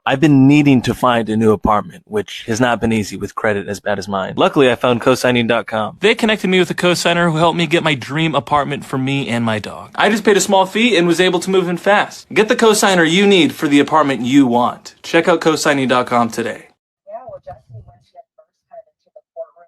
I've been needing to find a new apartment, which has not been easy with credit as bad as mine. Luckily, I found cosigning.com. They connected me with a cosigner who helped me get my dream apartment for me and my dog. I just paid a small fee and was able to move in fast. Get the cosigner you need for the apartment you want. Check out cosigning.com today. Yeah, well, Jesse, when she had first kind of into the courtroom,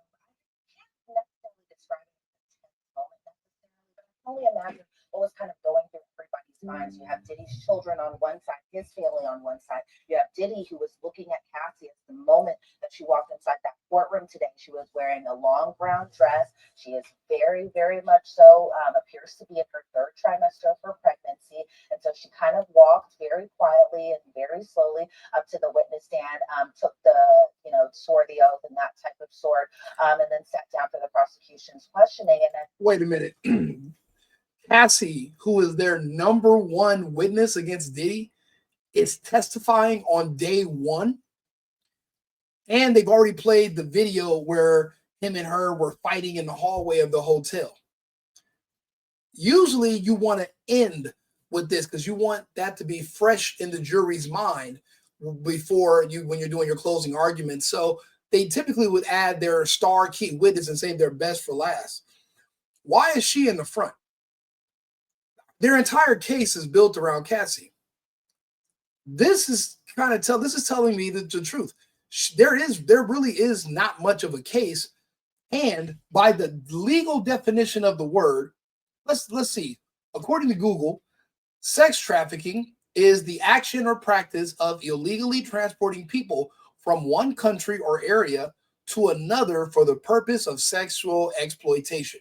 I can't necessarily describe it as a tense moment necessarily, but I can only imagine what was kind of going through everybody's minds. You have Diddy's children on one side, his family on one side. You have Diddy, who was looking at Cassie at the moment that she walked inside that courtroom today. She was wearing a long brown dress. She is very, very much so, appears to be in her third trimester of her pregnancy. And so she kind of walked very quietly and very slowly up to the witness stand, took the, swore the oath and that type of sort, and then sat down for the prosecution's questioning. And then, wait a minute. Cassie, who is their number one witness against Diddy, is testifying on day one. And they've already played the video where him and her were fighting in the hallway of the hotel. Usually you want to end with this because you want that to be fresh in the jury's mind before when you're doing your closing argument. So they typically would add their star key witness and save their best for last. Why is she in the front? Their entire case is built around Cassie. This is telling me the truth. There really is not much of a case. And by the legal definition of the word, let's see. According to Google, sex trafficking is the action or practice of illegally transporting people from one country or area to another for the purpose of sexual exploitation.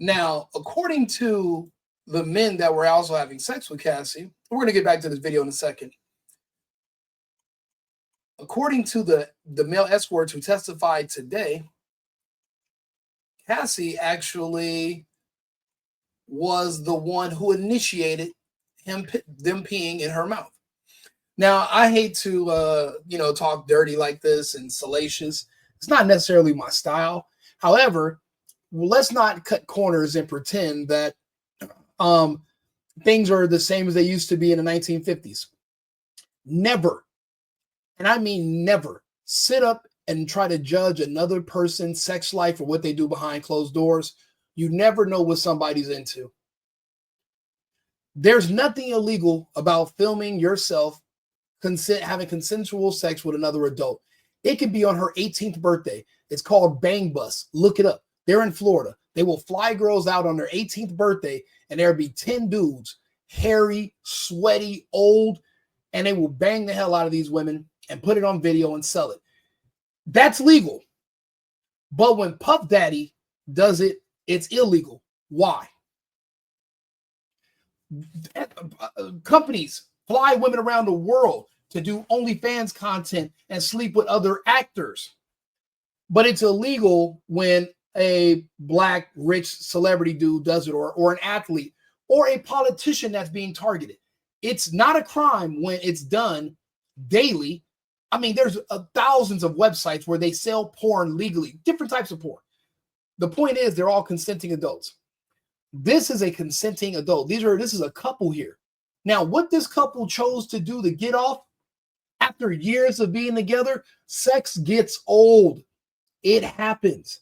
Now, according to the men that were also having sex with Cassie, we're going to get back to this video in a second. According to the male escorts who testified today, Cassie actually was the one who initiated them peeing in her mouth. Now, I hate to talk dirty like this and salacious. It's not necessarily my style. However, let's not cut corners and pretend that things are the same as they used to be in the 1950s. Never, and I mean never, sit up and try to judge another person's sex life or what they do behind closed doors. You never know what somebody's into. There's nothing illegal about filming yourself having consensual sex with another adult. It could be on her 18th birthday. It's called Bang Bus. Look it up. They're in Florida. They will fly girls out on their 18th birthday, and there'll be 10 dudes, hairy, sweaty, old, and they will bang the hell out of these women and put it on video and sell it. That's legal. But when Puff Daddy does it, it's illegal. Why? Companies fly women around the world to do OnlyFans content and sleep with other actors. But it's illegal when a black rich celebrity dude does it, or an athlete or a politician that's being targeted. It's not a crime when it's done daily. I mean, there's thousands of websites where they sell porn legally, different types of porn. The point is they're all consenting adults. This is a consenting adult. This is a couple here. Now, what this couple chose to do to get off after years of being together, sex gets old. It happens.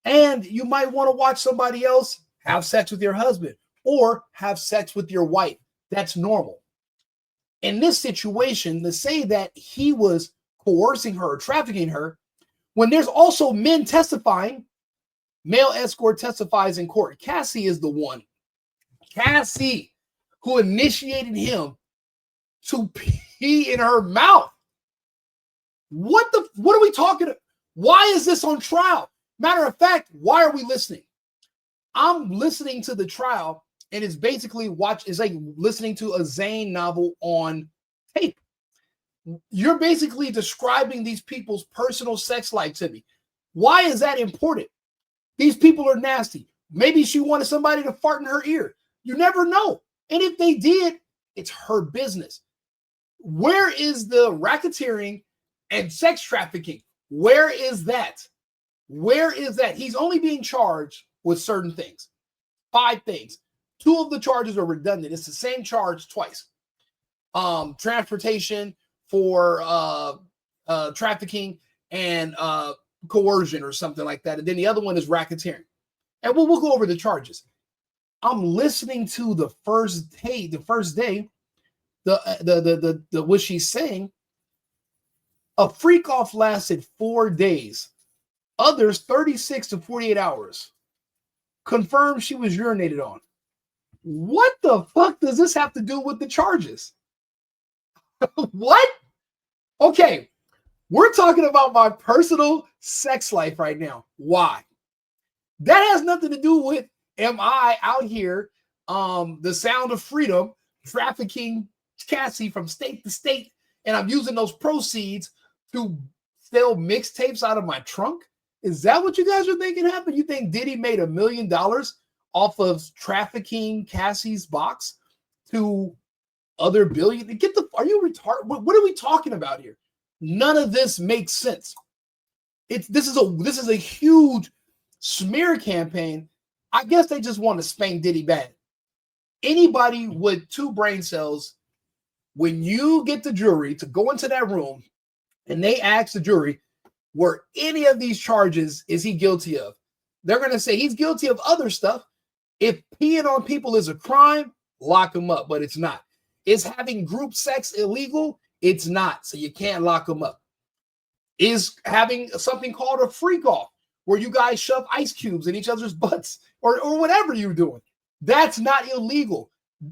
And you might want to watch somebody else have sex with your husband or have sex with your wife. That's normal. In this situation, to say that he was coercing her or trafficking her, when there's also men testifying, male escort testifies in court. Cassie is the one. Cassie, who initiated him to pee in her mouth. What are we talking about? Why is this on trial? Matter of fact, why are we listening? I'm listening to the trial, and it's basically it's like listening to a Zane novel on tape. You're basically describing these people's personal sex life to me. Why is that important? These people are nasty. Maybe she wanted somebody to fart in her ear. You never know. And if they did, it's her business. Where is the racketeering and sex trafficking? Where is that? Where is that? He's only being charged with certain things. 5 things. 2 of the charges are redundant. It's the same charge twice. Transportation for trafficking and coercion or something like that. And then the other one is racketeering. And we'll go over the charges. I'm listening to the first day, the what she's saying. A freak off lasted 4 days. Others 36 to 48 hours. Confirmed she was urinated on. What the fuck does this have to do with the charges? What? Okay, we're talking about my personal sex life right now. Why? That has nothing to do with, am I out here, the sound of freedom, trafficking Cassie from state to state, and I'm using those proceeds to sell mixtapes out of my trunk? Is that what you guys are thinking happened? You think Diddy made $1 million off of trafficking Cassie's box to other billion? Are you retarded? What are we talking about here? None of this makes sense. This is a huge smear campaign. I guess they just want to spank Diddy bad. Anybody with 2 brain cells, when you get the jury to go into that room and they ask the jury, were any of these charges is he guilty of? They're going to say he's guilty of other stuff. If peeing on people is a crime, lock him up, but it's not. Is having group sex illegal? It's not, so you can't lock him up. Is having something called a freak off, where you guys shove ice cubes in each other's butts or whatever you're doing, that's not illegal.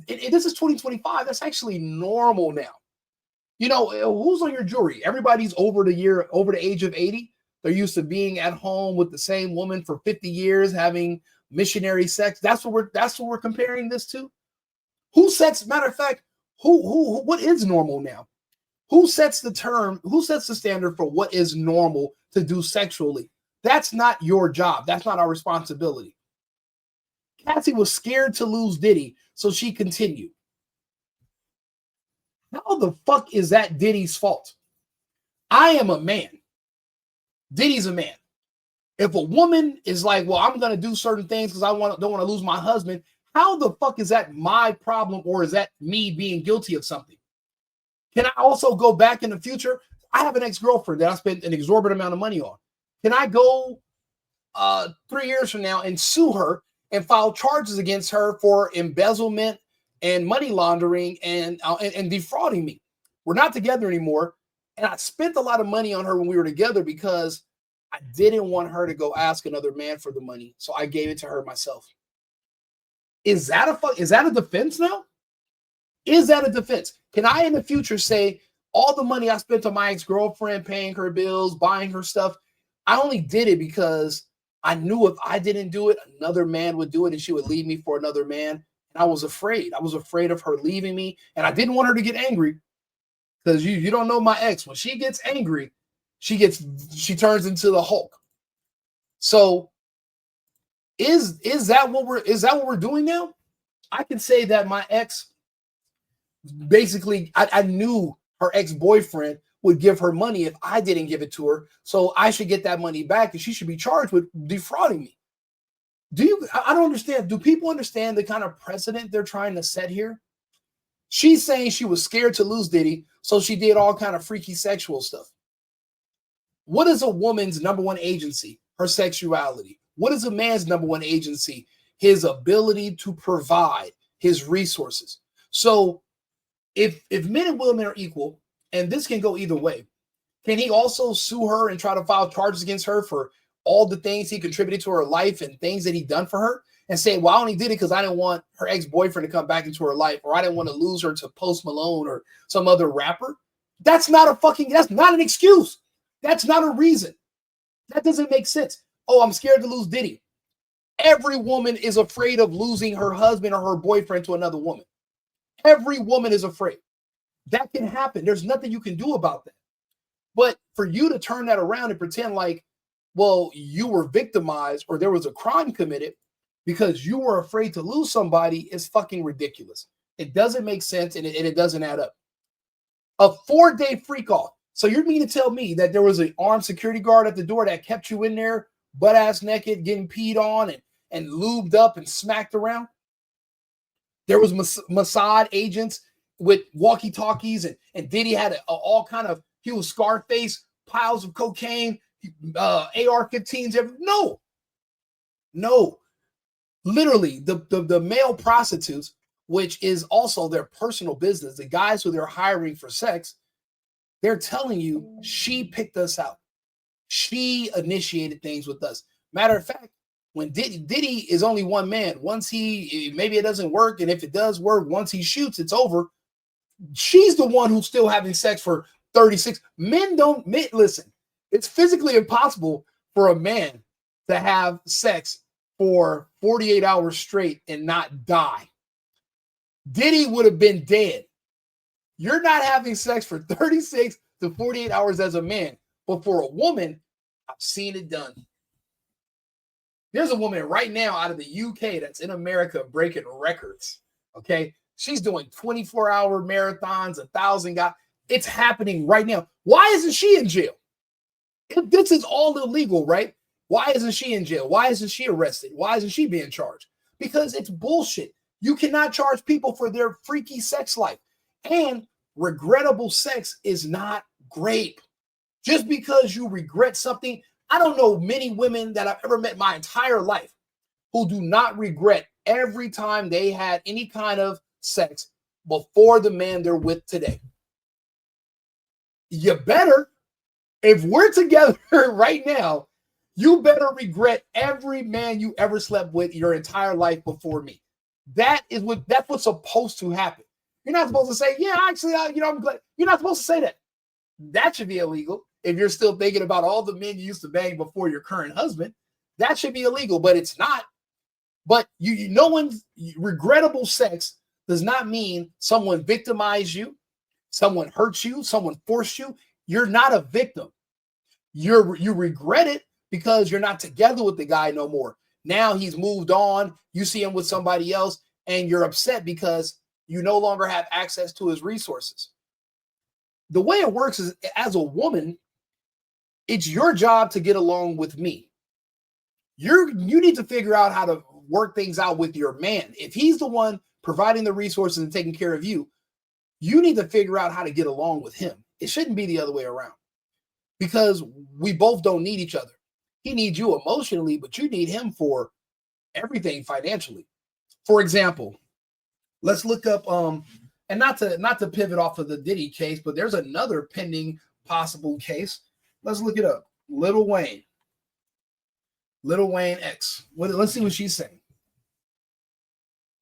This is 2025. That's actually normal now. You know, who's on your jury? Everybody's over the age of 80. They're used to being at home with the same woman for 50 years, having missionary sex. That's what we're comparing this to. Who sets, matter of fact, what is normal now? Who sets the standard for what is normal to do sexually? That's not your job. That's not our responsibility. Cassie was scared to lose Diddy, so she continued. How the fuck is that Diddy's fault? I am a man. Diddy's a man. If a woman is like, well, I'm going to do certain things because I don't want to lose my husband, how the fuck is that my problem, or is that me being guilty of something? Can I also go back in the future? I have an ex-girlfriend that I spent an exorbitant amount of money on. Can I go 3 years from now and sue her and file charges against her for embezzlement and money laundering and defrauding me? We're not together anymore. And I spent a lot of money on her when we were together because I didn't want her to go ask another man for the money. So I gave it to her myself. Is that a defense now? Is that a defense? Can I in the future say all the money I spent on my ex-girlfriend, paying her bills, buying her stuff, I only did it because I knew if I didn't do it, another man would do it and she would leave me for another man. And I was afraid. I was afraid of her leaving me. And I didn't want her to get angry, because you don't know my ex. When she gets angry, she turns into the Hulk. So is that what we're doing now? I can say that my ex, basically, I knew her ex-boyfriend would give her money if I didn't give it to her. So I should get that money back and she should be charged with defrauding me. I don't understand. Do people understand the kind of precedent they're trying to set here? She's saying she was scared to lose Diddy, so she did all kind of freaky sexual stuff. What is a woman's number one agency? Her sexuality. What is a man's number one agency? His ability to provide, his resources. So if men and women are equal, and this can go either way, can he also sue her and try to file charges against her for all the things he contributed to her life and things that he done for her, and say, well, I only did it because I didn't want her ex-boyfriend to come back into her life, or I didn't want to lose her to Post Malone or some other rapper? That's not an excuse. That's not a reason. That doesn't make sense. Oh, I'm scared to lose Diddy. Every woman is afraid of losing her husband or her boyfriend to another woman. Every woman is afraid. That can happen. There's nothing you can do about that. But for you to turn that around and pretend like, well, you were victimized or there was a crime committed because you were afraid to lose somebody is fucking ridiculous. It doesn't make sense, and it doesn't add up. A 4-day freak off. So you're mean to tell me that there was an armed security guard at the door that kept you in there butt ass naked, getting peed on and lubed up and smacked around? There was Mossad agents with walkie-talkies, and Diddy had all kind of, he was Scarface, piles of cocaine, AR-15s. No. Literally, the male prostitutes, which is also their personal business, the guys who they're hiring for sex, they're telling you, she picked us out. She initiated things with us. Matter of fact, when Diddy is only one man, once maybe it doesn't work, and if it does work, once he shoots, it's over. She's the one who's still having sex for 36. Listen, it's physically impossible for a man to have sex for 48 hours straight and not die. Diddy would have been dead. You're not having sex for 36 to 48 hours as a man, but for a woman, I've seen it done. There's a woman right now out of the UK that's in America breaking records. Okay. She's doing 24-hour marathons, 1,000 guys. It's happening right now. Why isn't she in jail? If this is all illegal, right? Why isn't she in jail? Why isn't she arrested? Why isn't she being charged? Because it's bullshit. You cannot charge people for their freaky sex life. And regrettable sex is not great. Just because you regret something, I don't know many women that I've ever met my entire life who do not regret every time they had any kind of sex before the man they're with today. You better, if we're together right now, you better regret every man you ever slept with your entire life before me. That's what's supposed to happen. You're not supposed to say, yeah, actually, I'm glad. You're not supposed to say that. That should be illegal. If you're still thinking about all the men you used to bang before your current husband, that should be illegal, but it's not. But no one's regrettable sex does not mean someone victimized you, someone hurt you, someone forced you. You're not a victim. You regret it because you're not together with the guy no more. Now he's moved on. You see him with somebody else, and you're upset because you no longer have access to his resources. The way it works is, as a woman, it's your job to get along with me. You need to figure out how to work things out with your man. If he's the one providing the resources and taking care of you, you need to figure out how to get along with him. It shouldn't be the other way around, because we both don't need each other. He needs you emotionally, but you need him for everything financially. For example, let's look up and not to pivot off of the Diddy case, but there's another pending possible case. Let's look it up. Lil Wayne X. Let's see what she's saying.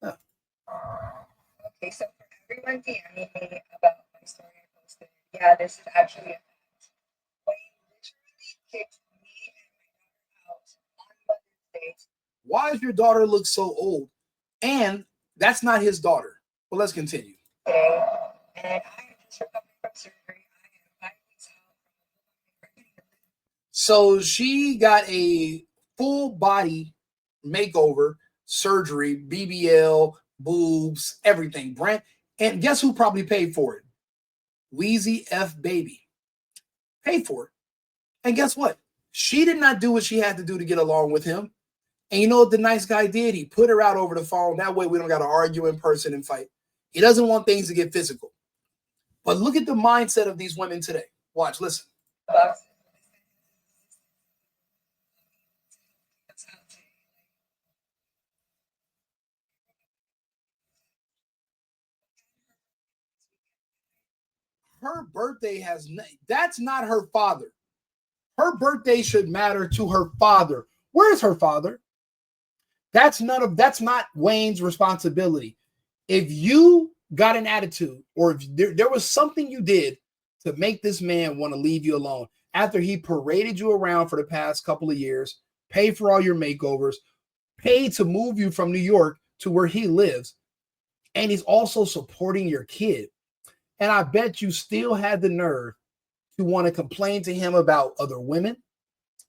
Okay, so for everyone DMing me about my story I posted, yeah, this is actually a fact. Wayne literally kicked me and my daughter out on Mother's Day. Why does your daughter look so old? And that's not his daughter. Well, let's continue. Okay, and I am just recovering from surgery. I am 5 weeks out. So she got a full body makeover, surgery, BBL, boobs, everything. Brand, and guess who probably paid for it? Weezy F Baby paid for it. And guess what? She did not do what she had to do to get along with him. And you know what the nice guy did? He put her out over the phone. That way we don't got to argue in person and fight. He doesn't want things to get physical. But look at the mindset of these women today. Watch, listen. Her birthday that's not her father. Her birthday should matter to her father. Where's her father? That's not Wayne's responsibility. If you got an attitude, or if there was something you did to make this man want to leave you alone after he paraded you around for the past couple of years, paid for all your makeovers, paid to move you from New York to where he lives, and he's also supporting your kid. And I bet you still had the nerve to want to complain to him about other women,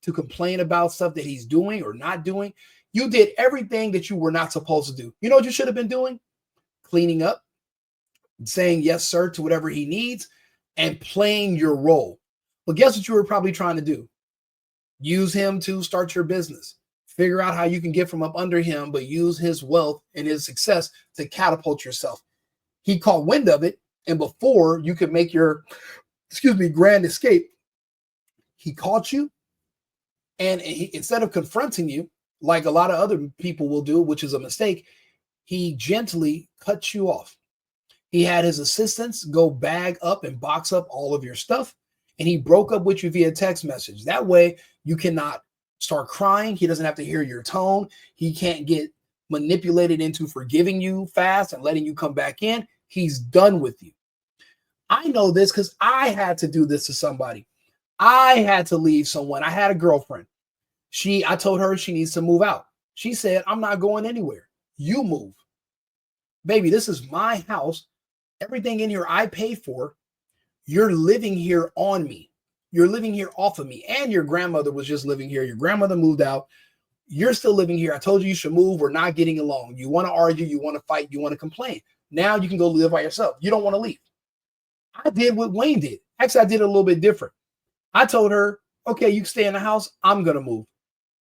to complain about stuff that he's doing or not doing. You did everything that you were not supposed to do. You know what you should have been doing? Cleaning up, saying yes, sir, to whatever he needs, and playing your role. But guess what you were probably trying to do? Use him to start your business, Figure out how you can get from up under him, but use his wealth and his success to catapult yourself. He caught wind of it, and before you could make your, grand escape, he caught you, and instead of confronting you like a lot of other people will do, which is a mistake, he gently cut you off. He had his assistants go bag up and box up all of your stuff, and he broke up with you via text message. That way, you cannot start crying. He doesn't have to hear your tone. He can't get manipulated into forgiving you fast and letting you come back in. He's done with you. I know this because I had to do this to somebody. I had to leave someone. I had a girlfriend. I told her she needs to move out. She said, I'm not going anywhere. You move. Baby, this is my house. Everything in here I pay for. You're living here on me. You're living here off of me. And your grandmother was just living here. Your grandmother moved out. You're still living here. I told you should move. We're not getting along. You want to argue. You want to fight. You want to complain. Now you can go live by yourself. You don't want to leave. I did what Wayne did. Actually, I did it a little bit different. I told her, okay, you can stay in the house. I'm going to move.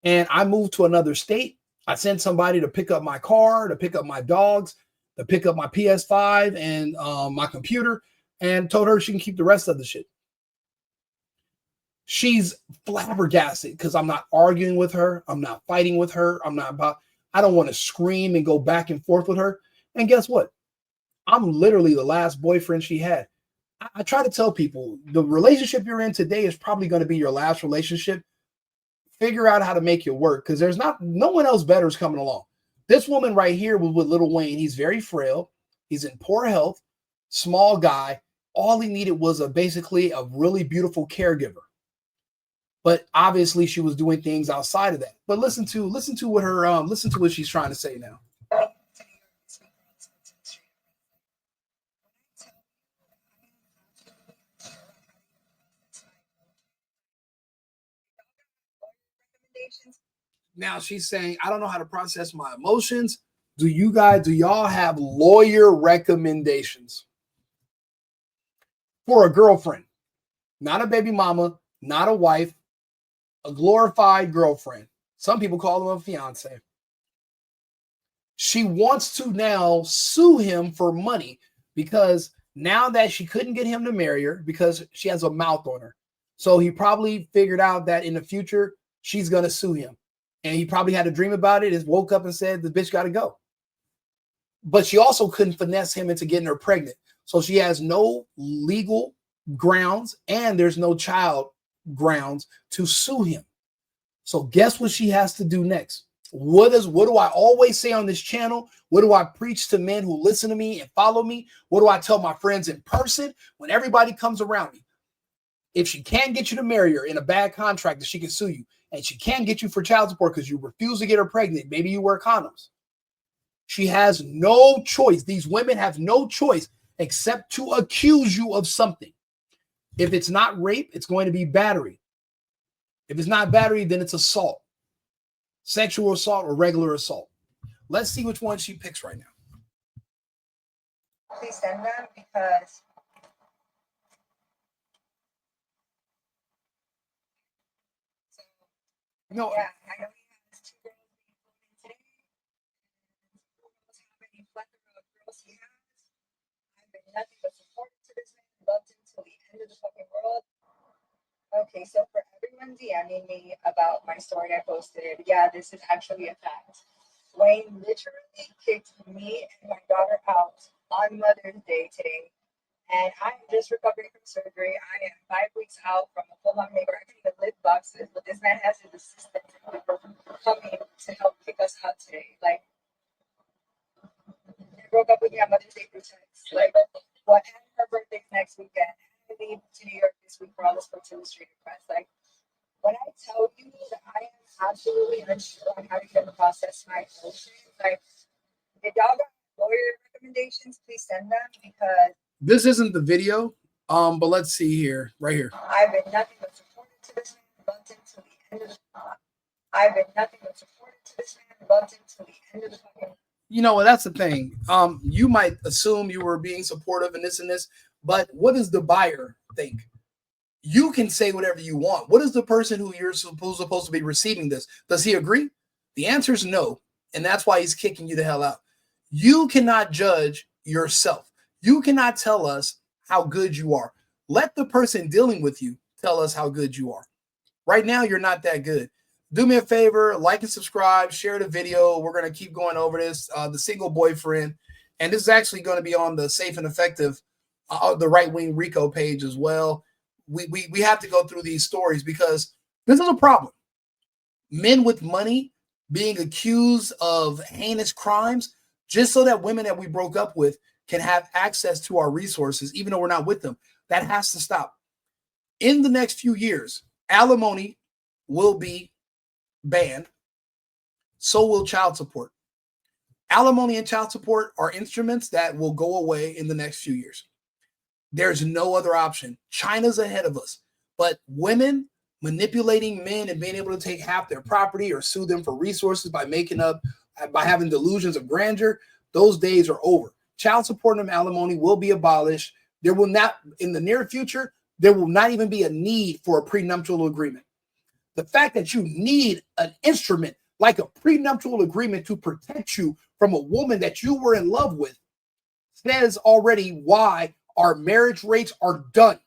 And I moved to another state. I sent somebody to pick up my car, to pick up my dogs, to pick up my PS5 and my computer, and told her she can keep the rest of the shit. She's flabbergasted because I'm not arguing with her. I'm not fighting with her. I don't want to scream and go back and forth with her. And guess what? I'm literally the last boyfriend she had. I try to tell people the relationship you're in today is probably going to be your last relationship. Figure out how to make it work because no one else better is coming along. This woman right here was with Lil Wayne. He's very frail. He's in poor health, small guy. All he needed was basically a really beautiful caregiver. But obviously she was doing things outside of that. But listen to what she's trying to say now. Now she's saying, I don't know how to process my emotions. Do y'all have lawyer recommendations for a girlfriend? Not a baby mama, not a wife, a glorified girlfriend. Some people call them a fiance. She wants to now sue him for money because now that she couldn't get him to marry her because she has a mouth on her. So he probably figured out that in the future, she's going to sue him. And he probably had a dream about it and woke up and said, the bitch got to go. But she also couldn't finesse him into getting her pregnant. So she has no legal grounds and there's no child grounds to sue him. So guess what she has to do next? What do I always say on this channel? What do I preach to men who listen to me and follow me? What do I tell my friends in person when everybody comes around me? If she can't get you to marry her in a bad contract, that she can sue you. And she can't get you for child support because you refuse to get her pregnant. Maybe you wear condoms. She has no choice. These women have no choice except to accuse you of something. If it's not rape, it's going to be battery. If it's not battery, then it's assault. Sexual assault or regular assault. Let's see which one she picks right now. Please send them because no. Yeah, I know he has 2 girls being floated today. Who knows how many plethora of girls he has. I've been nothing but supportive to this man, loved him till the end of the fucking world. Okay, so for everyone DMing me about my story I posted, yeah, this is actually a fact. Wayne literally kicked me and my daughter out on Mother's Day today. And I'm just recovering from surgery. I am 5 weeks out from a full-on labor. I can't even lift boxes, but this man has his assistant coming to help kick us out today. Like, they broke up with me on Mother's Day through text. Like, what? And her birthday's next weekend. And I leave to New York this week for all the Sports Illustrated press. Like, when I tell you that I am absolutely unsure on how to even process my emotions, like, if y'all got lawyer recommendations, please send them because this isn't the video, but let's see here, right here. I've been nothing but supportive to this man, loved him till the end of the I've been nothing but supportive to this man, loved him till the end of the fucking. You know, that's the thing. You might assume you were being supportive and this, but what does the buyer think? You can say whatever you want. What is the person who you're supposed to be receiving this? Does he agree? The answer is no. And that's why he's kicking you the hell out. You cannot judge yourself. You cannot tell us how good you are. Let the person dealing with you tell us how good you are. Right now, you're not that good. Do me a favor, like and subscribe, share the video. We're going to keep going over this, the single boyfriend. And this is actually going to be on the Safe and Effective, the Right Wing RICO page as well. We have to go through these stories because this is a problem. Men with money being accused of heinous crimes just so that women that we broke up with can have access to our resources, even though we're not with them. That has to stop. In the next few years, alimony will be banned. So will child support. Alimony and child support are instruments that will go away in the next few years. There's no other option. China's ahead of us. But women manipulating men and being able to take half their property or sue them for resources by having delusions of grandeur, those days are over. Child support and alimony will be abolished. There will not, in the near future, there will not even be a need for a prenuptial agreement. The fact that you need an instrument like a prenuptial agreement to protect you from a woman that you were in love with says already why our marriage rates are done.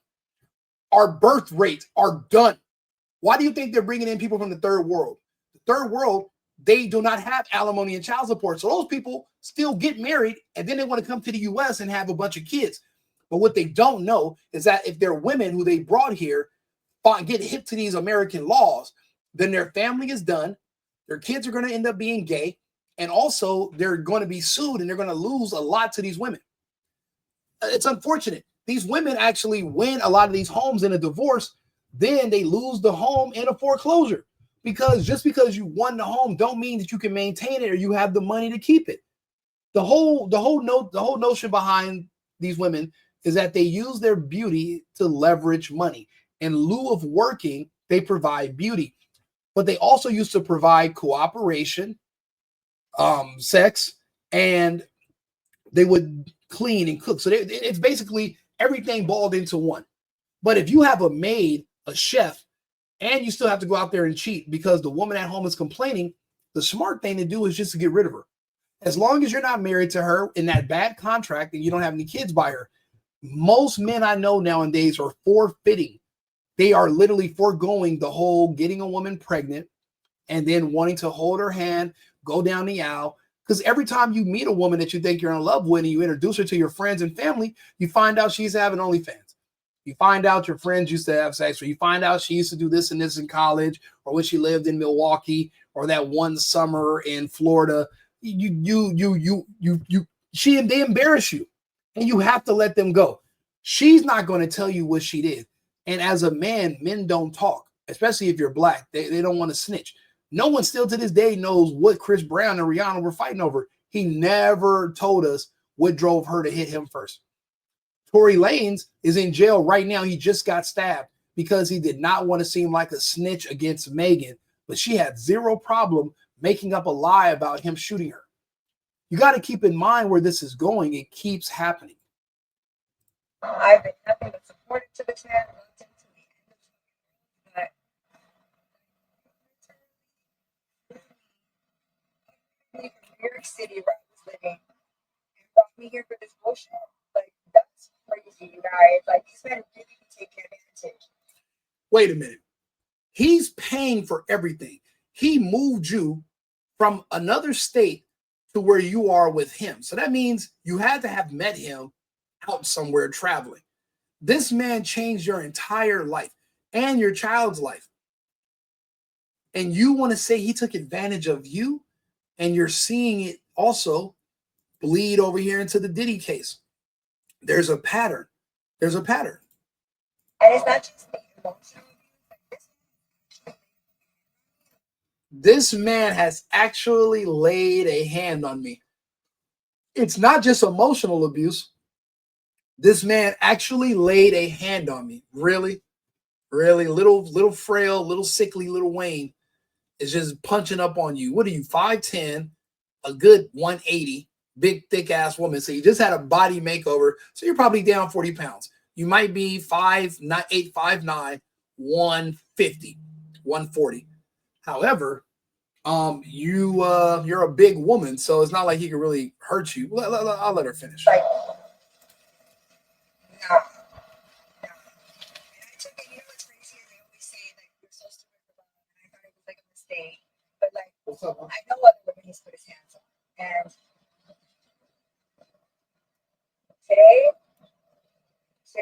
Our birth rates are done. Why do you think they're bringing in people from the third world? The third world, they do not have alimony and child support. So those people still get married and then they want to come to the U.S. and have a bunch of kids. But what they don't know is that if they're women who they brought here get hip to these American laws, then their family is done. Their kids are going to end up being gay. And also they're going to be sued and they're going to lose a lot to these women. It's unfortunate. These women actually win a lot of these homes in a divorce. Then they lose the home in a foreclosure, because just because you won the home don't mean that you can maintain it or you have the money to keep it. The whole notion behind these women is that they use their beauty to leverage money. In lieu of working, they provide beauty, but they also used to provide cooperation, sex, and they would clean and cook. So it's basically everything balled into one. But if you have a maid, a chef, and you still have to go out there and cheat because the woman at home is complaining, the smart thing to do is just to get rid of her. As long as you're not married to her in that bad contract and you don't have any kids by her, most men I know nowadays are forfeiting. They are literally foregoing the whole getting a woman pregnant and then wanting to hold her hand, go down the aisle. Because every time you meet a woman that you think you're in love with and you introduce her to your friends and family, you find out she's having OnlyFans. You find out your friends used to have sex, or you find out she used to do this and this in college, or when she lived in Milwaukee, or that one summer in Florida. They embarrass you, and you have to let them go. She's not going to tell you what she did. And as a man, men don't talk, especially if you're black. They don't want to snitch. No one still to this day knows what Chris Brown and Rihanna were fighting over. He never told us what drove her to hit him first. Tory Lanez is in jail right now. He just got stabbed because he did not want to seem like a snitch against Megan, but she had zero problem making up a lie about him shooting her. You got to keep in mind where this is going. It keeps happening. I've been nothing but supportive to this man until the end of but from New York City where I was living and brought me here for this bullshit. Like, that's crazy, you guys. Like, these men really be taking advantage. Wait a minute. He's paying for everything. He moved you from another state to where you are with him. So that means you had to have met him out somewhere traveling. This man changed your entire life and your child's life. And you want to say he took advantage of you, and you're seeing it also bleed over here into the Diddy case. There's a pattern. There's a pattern. And it's not just the emotional. This man has actually laid a hand on me. It's not just emotional abuse. This man actually laid a hand on me. Really? Really? Little frail, little sickly, little Wayne is just punching up on you. What are you, 5'10", a good 180, big, thick ass woman. So you just had a body makeover. So you're probably down 40 pounds. You might be 5'9", 150, 140. However, You're a big woman, so it's not like he can really hurt you. I'll let her finish. Like, no. And I took it, what's crazy is they always say like you're so stupid for love, and I thought it was like a mistake. But like What's up, I know other women he's put his hands on. And today, it's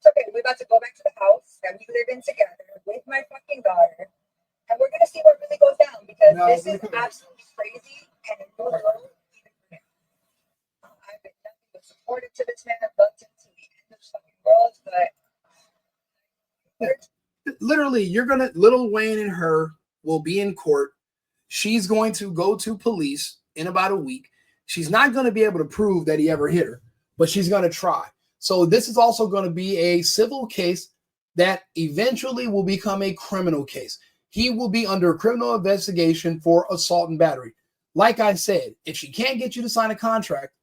okay, we're about to go back to the house that we live in together with my fucking daughter. And we're gonna see what really goes down because this is absolutely crazy and a new world even for him. I've been nothing but supportive to this man. I've loved him to the end of this fucking world, but literally, Lil Wayne and her will be in court. She's going to go to police in about a week. She's not going to be able to prove that he ever hit her, but she's going to try. So this is also going to be a civil case that eventually will become a criminal case. He will be under criminal investigation for assault and battery. Like I said, if she can't get you to sign a contract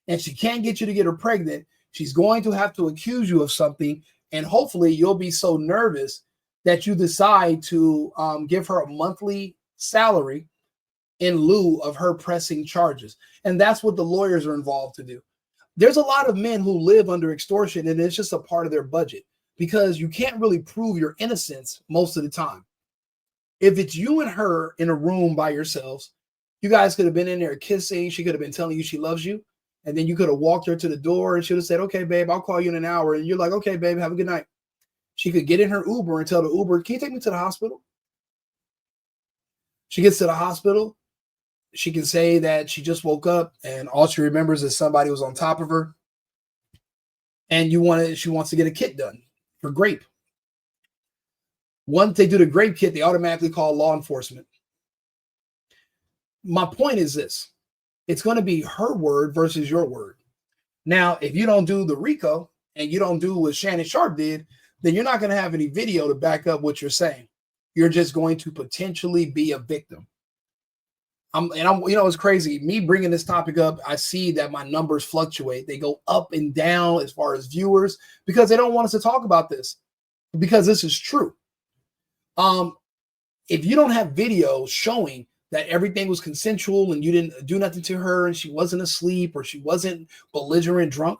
and she can't get you to get her pregnant, she's going to have to accuse you of something. And hopefully you'll be so nervous that you decide to give her a monthly salary in lieu of her pressing charges. And that's what the lawyers are involved to do. There's a lot of men who live under extortion, and it's just a part of their budget because you can't really prove your innocence most of the time. If it's you and her in a room by yourselves, you guys could have been in there kissing. She could have been telling you she loves you. And then you could have walked her to the door and she would have said, okay, babe, I'll call you in an hour. And you're like, okay, babe, have a good night. She could get in her Uber and tell the Uber, can you take me to the hospital? She gets to the hospital. She can say that she just woke up and all she remembers is somebody was on top of her. And she wants to get a kit done for grape. Once they do the grape kit, they automatically call law enforcement. My point is this. It's going to be her word versus your word. Now, if you don't do the RICO and you don't do what Shannon Sharp did, then you're not going to have any video to back up what you're saying. You're just going to potentially be a victim. It's crazy. Me bringing this topic up, I see that my numbers fluctuate. They go up and down as far as viewers because they don't want us to talk about this because this is true. If you don't have videos showing that everything was consensual and you didn't do nothing to her and she wasn't asleep or she wasn't belligerent drunk,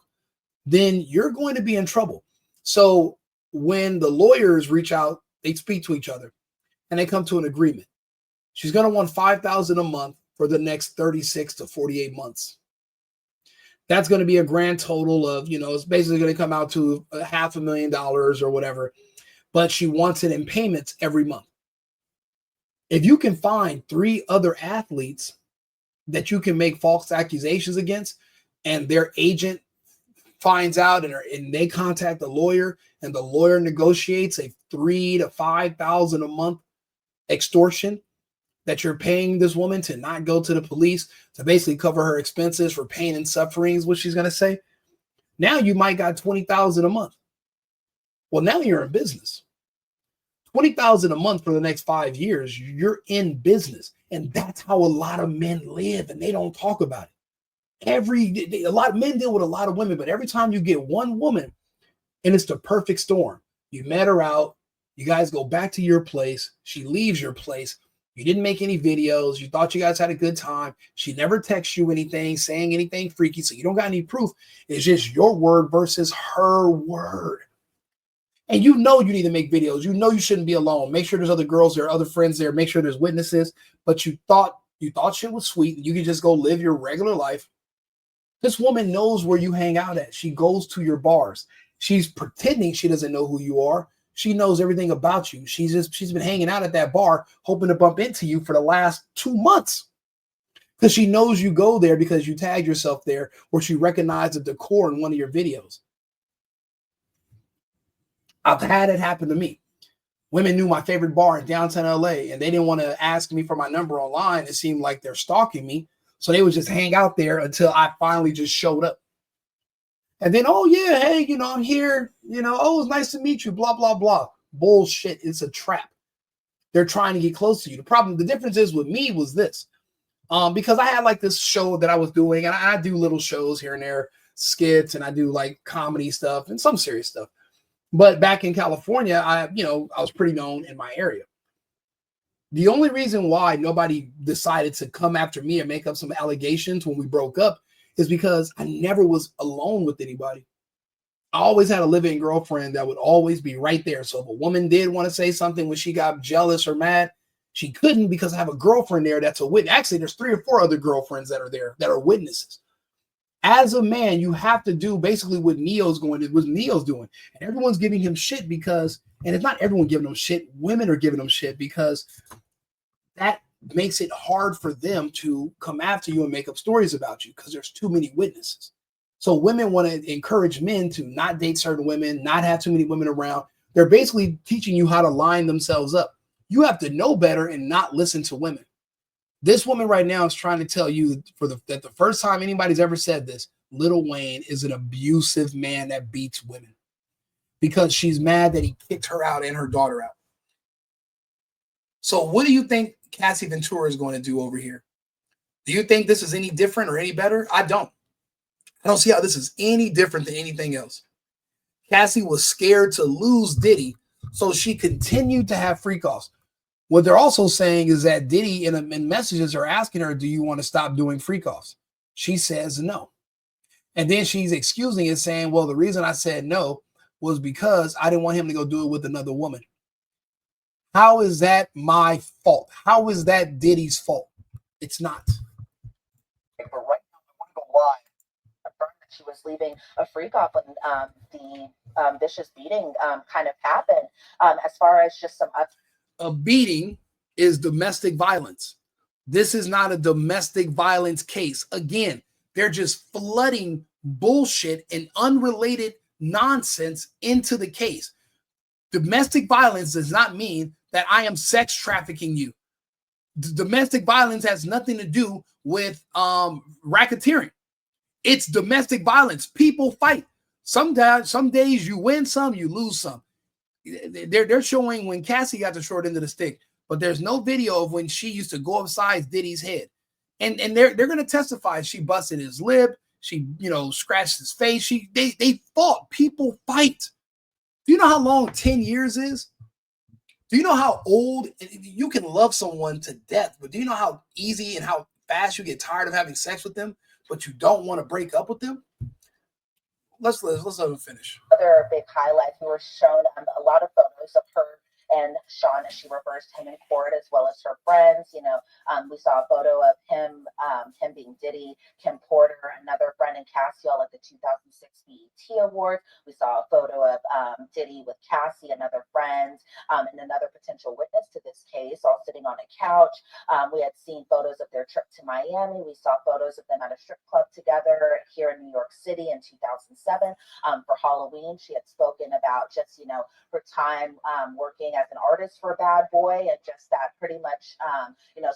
then you're going to be in trouble. So when the lawyers reach out, they speak to each other and they come to an agreement. She's going to want $5,000 a month for the next 36 to 48 months. That's going to be a grand total of, it's basically going to come out to $500,000 or whatever, but she wants it in payments every month. If you can find 3 other athletes that you can make false accusations against and their agent finds out and they contact the lawyer and the lawyer negotiates a $3,000 to $5,000 a month extortion that you're paying this woman to not go to the police to basically cover her expenses for pain and suffering is what she's going to say. Now you might got $20,000 a month. Well, now you're in business. $20,000 a month for the next 5 years, you're in business. And that's how a lot of men live, and they don't talk about it. A lot of men deal with a lot of women, but every time you get one woman, and it's the perfect storm. You met her out, you guys go back to your place, she leaves your place, you didn't make any videos, you thought you guys had a good time, she never texts you anything, saying anything freaky, so you don't got any proof. It's just your word versus her word. And you need to make videos. You shouldn't be alone. Make sure there's other girls there, other friends there. Make sure there's witnesses. But you thought shit was sweet. You could just go live your regular life. This woman knows where you hang out at. She goes to your bars. She's pretending she doesn't know who you are. She knows everything about you. She's been hanging out at that bar, hoping to bump into you for the last 2 months. Because she knows you go there because you tagged yourself there or she recognized the decor in one of your videos. I've had it happen to me. Women knew my favorite bar in downtown LA and they didn't want to ask me for my number online. It seemed like they're stalking me. So they would just hang out there until I finally just showed up. And then, oh yeah, hey, I'm here. Oh, it's nice to meet you, blah, blah, blah. Bullshit. It's a trap. They're trying to get close to you. The difference is with me was this. Because I had like this show that I was doing and I do little shows here and there, skits, and I do like comedy stuff and some serious stuff. But back in California, I was pretty known in my area. The only reason why nobody decided to come after me and make up some allegations when we broke up is because I never was alone with anybody. I always had a living girlfriend that would always be right there. So if a woman did want to say something when she got jealous or mad, she couldn't because I have a girlfriend there that's a witness. Actually, there's 3 or 4 other girlfriends that are there that are witnesses. As a man, you have to do basically what Neo's doing. And everyone's giving him shit because, and it's not everyone giving him shit, women are giving him shit because that makes it hard for them to come after you and make up stories about you because there's too many witnesses. So women want to encourage men to not date certain women, not have too many women around. They're basically teaching you how to line themselves up. You have to know better and not listen to women. This woman right now is trying to tell you that the first time anybody's ever said this, Lil Wayne is an abusive man that beats women because she's mad that he kicked her out and her daughter out. So what do you think Cassie Ventura is going to do over here? Do you think this is any different or any better? I don't see how this is any different than anything else. Cassie was scared to lose Diddy, so she continued to have freak offs. What they're also saying is that Diddy in messages are asking her, do you want to stop doing freak offs? She says no. And then she's excusing it, saying, well, the reason I said no was because I didn't want him to go do it with another woman. How is that my fault? How is that Diddy's fault? It's not. But right now, I want to go live. Confirmed that she was leaving a freak off when the vicious beating kind of happened. As far as just some a beating is domestic violence. This is not a domestic violence case. Again, they're just flooding bullshit and unrelated nonsense into the case. Domestic violence does not mean that I am sex trafficking you. Domestic violence has nothing to do with racketeering. It's domestic violence. People fight. Some days you win some, you lose some. They're showing when Cassie got the short end of the stick, but there's no video of when she used to go upside Diddy's head. And they're going to testify. She busted his lip. She, scratched his face. They fought. People fight. Do you know how long 10 years is? Do you know how old you can love someone to death, but do you know how easy and how fast you get tired of having sex with them, but you don't want to break up with them? Let's let them finish. Other big highlights, we were shown a lot of photos of her and Sean, as she refers to him in court, as well as her friends. We saw a photo of him being Diddy, Kim Porter, another friend, and Cassie all at the 2006 BET Awards. We saw a photo of Diddy with Cassie, another friend, and another potential witness to this case, all sitting on a couch. We had seen photos of their trip to Miami. We saw photos of them at a strip club together here in New York City in 2007. For Halloween, she had spoken about just, her time working as an artist for Bad Boy, and just that pretty much,